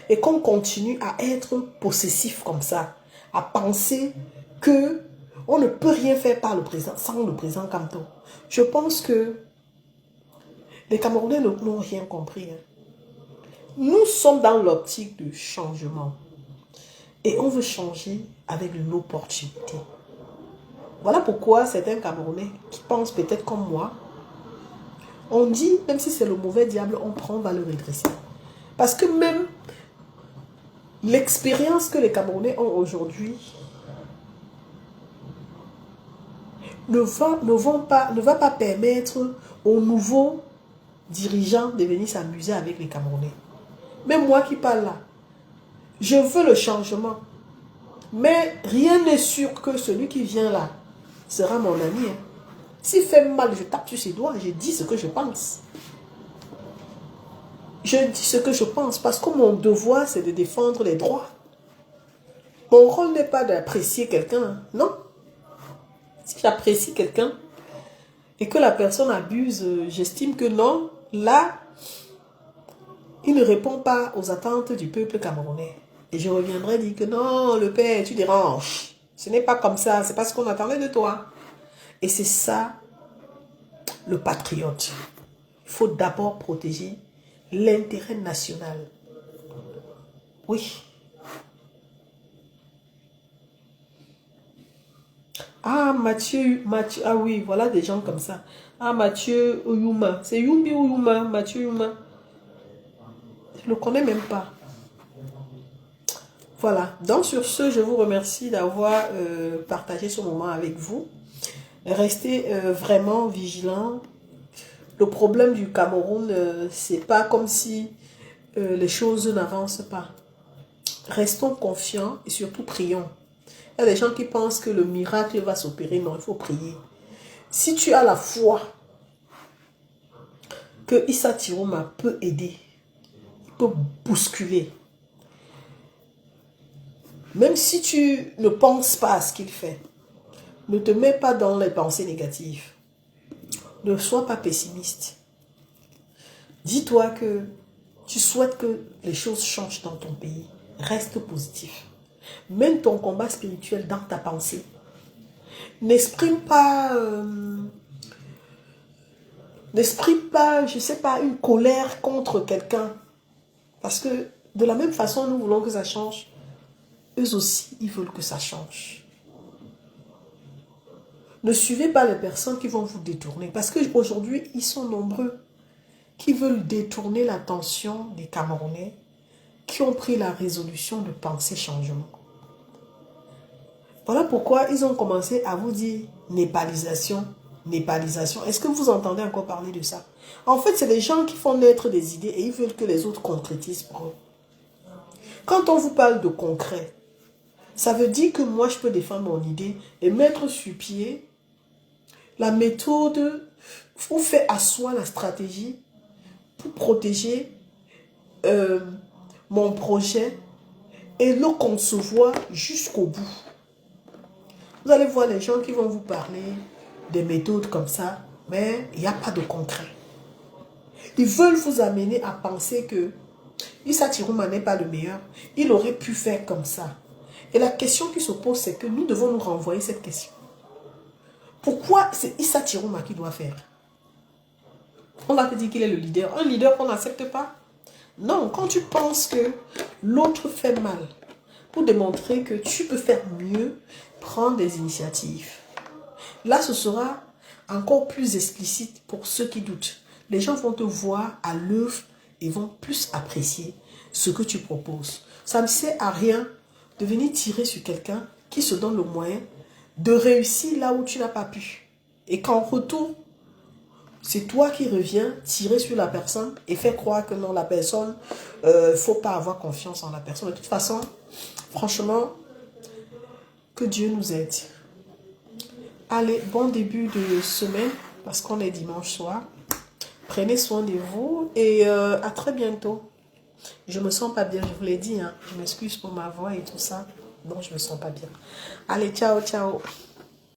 et qu'on continue à être possessif comme ça, à penser que on ne peut rien faire par le président, sans le président Kamto. Je pense que les Camerounais n'ont rien compris. Nous sommes dans l'optique du changement. Et on veut changer avec l'opportunité. Voilà pourquoi certains Camerounais qui pensent peut-être comme moi, on dit, même si c'est le mauvais diable, on prend, on va le redresser. Parce que même l'expérience que les Camerounais ont aujourd'hui ne va pas permettre aux nouveaux dirigeants de venir s'amuser avec les Camerounais. Même moi qui parle là, je veux le changement. Mais rien n'est sûr que celui qui vient là sera mon ami. S'il fait mal, je tape sur ses doigts, je dis ce que je pense. Je dis ce que je pense parce que mon devoir, c'est de défendre les droits. Mon rôle n'est pas d'apprécier quelqu'un, non. Si j'apprécie quelqu'un et que la personne abuse, j'estime que non, là, Il ne répond pas aux attentes du peuple camerounais. Et je reviendrai dire que non, le père, tu déranges. Ce n'est pas comme ça, c'est pas ce qu'on attendait de toi. Et c'est ça, le patriote. Il faut d'abord protéger l'intérêt national. Oui. Ah, Mathieu, ah oui, voilà des gens comme ça. Ah, Mathieu Oyuma. C'est Yumbi Oyuma, Mathieu Oyuma. Je ne le connais même pas. Voilà. Donc, sur ce, je vous remercie d'avoir partagé ce moment avec vous. Restez vraiment vigilants. Le problème du Cameroun, c'est pas comme si les choses n'avancent pas. Restons confiants et surtout prions. Il y a des gens qui pensent que le miracle va s'opérer. Non, il faut prier. Si tu as la foi que Issa Tiroma peut aider, il peut bousculer. Même si tu ne penses pas à ce qu'il fait, ne te mets pas dans les pensées négatives. Ne sois pas pessimiste. Dis-toi que tu souhaites que les choses changent dans ton pays. Reste positif. Mène ton combat spirituel dans ta pensée. N'exprime pas, je sais pas, une colère contre quelqu'un. Parce que de la même façon, nous voulons que ça change. Eux aussi, ils veulent que ça change. Ne suivez pas les personnes qui vont vous détourner. Parce qu'aujourd'hui, ils sont nombreux qui veulent détourner l'attention des Camerounais qui ont pris la résolution de penser changement. Voilà pourquoi ils ont commencé à vous dire népalisation, népalisation. Est-ce que vous entendez encore parler de ça? En fait, c'est les gens qui font naître des idées et ils veulent que les autres concrétisent pour eux. Quand on vous parle de concret, ça veut dire que moi, je peux défendre mon idée et mettre sur pied la méthode où fait asseoir la stratégie pour protéger mon projet et le concevoir jusqu'au bout. Vous allez voir les gens qui vont vous parler des méthodes comme ça, mais il n'y a pas de concret. Ils veulent vous amener à penser que Issa Tiroma n'est pas le meilleur. Il aurait pu faire comme ça. Et la question qui se pose, c'est que nous devons nous renvoyer cette question. Pourquoi c'est Issa Tiroma qui doit faire? On va te dire qu'il est le leader. Un leader qu'on n'accepte pas? Non, quand tu penses que l'autre fait mal, pour démontrer que tu peux faire mieux, prendre des initiatives. Là, ce sera encore plus explicite pour ceux qui doutent. Les gens vont te voir à l'œuvre et vont plus apprécier ce que tu proposes. Ça ne sert à rien de venir tirer sur quelqu'un qui se donne le moyen de réussir là où tu n'as pas pu. Et qu'en retour, c'est toi qui reviens tirer sur la personne et faire croire que non, la personne, il ne faut pas avoir confiance en la personne. De toute façon, franchement, que Dieu nous aide. Allez, bon début de semaine, parce qu'on est dimanche soir. Prenez soin de vous et à très bientôt. Je me sens pas bien, je vous l'ai dit. Hein. Je m'excuse pour ma voix et tout ça. Donc, je me sens pas bien. Allez, ciao, ciao.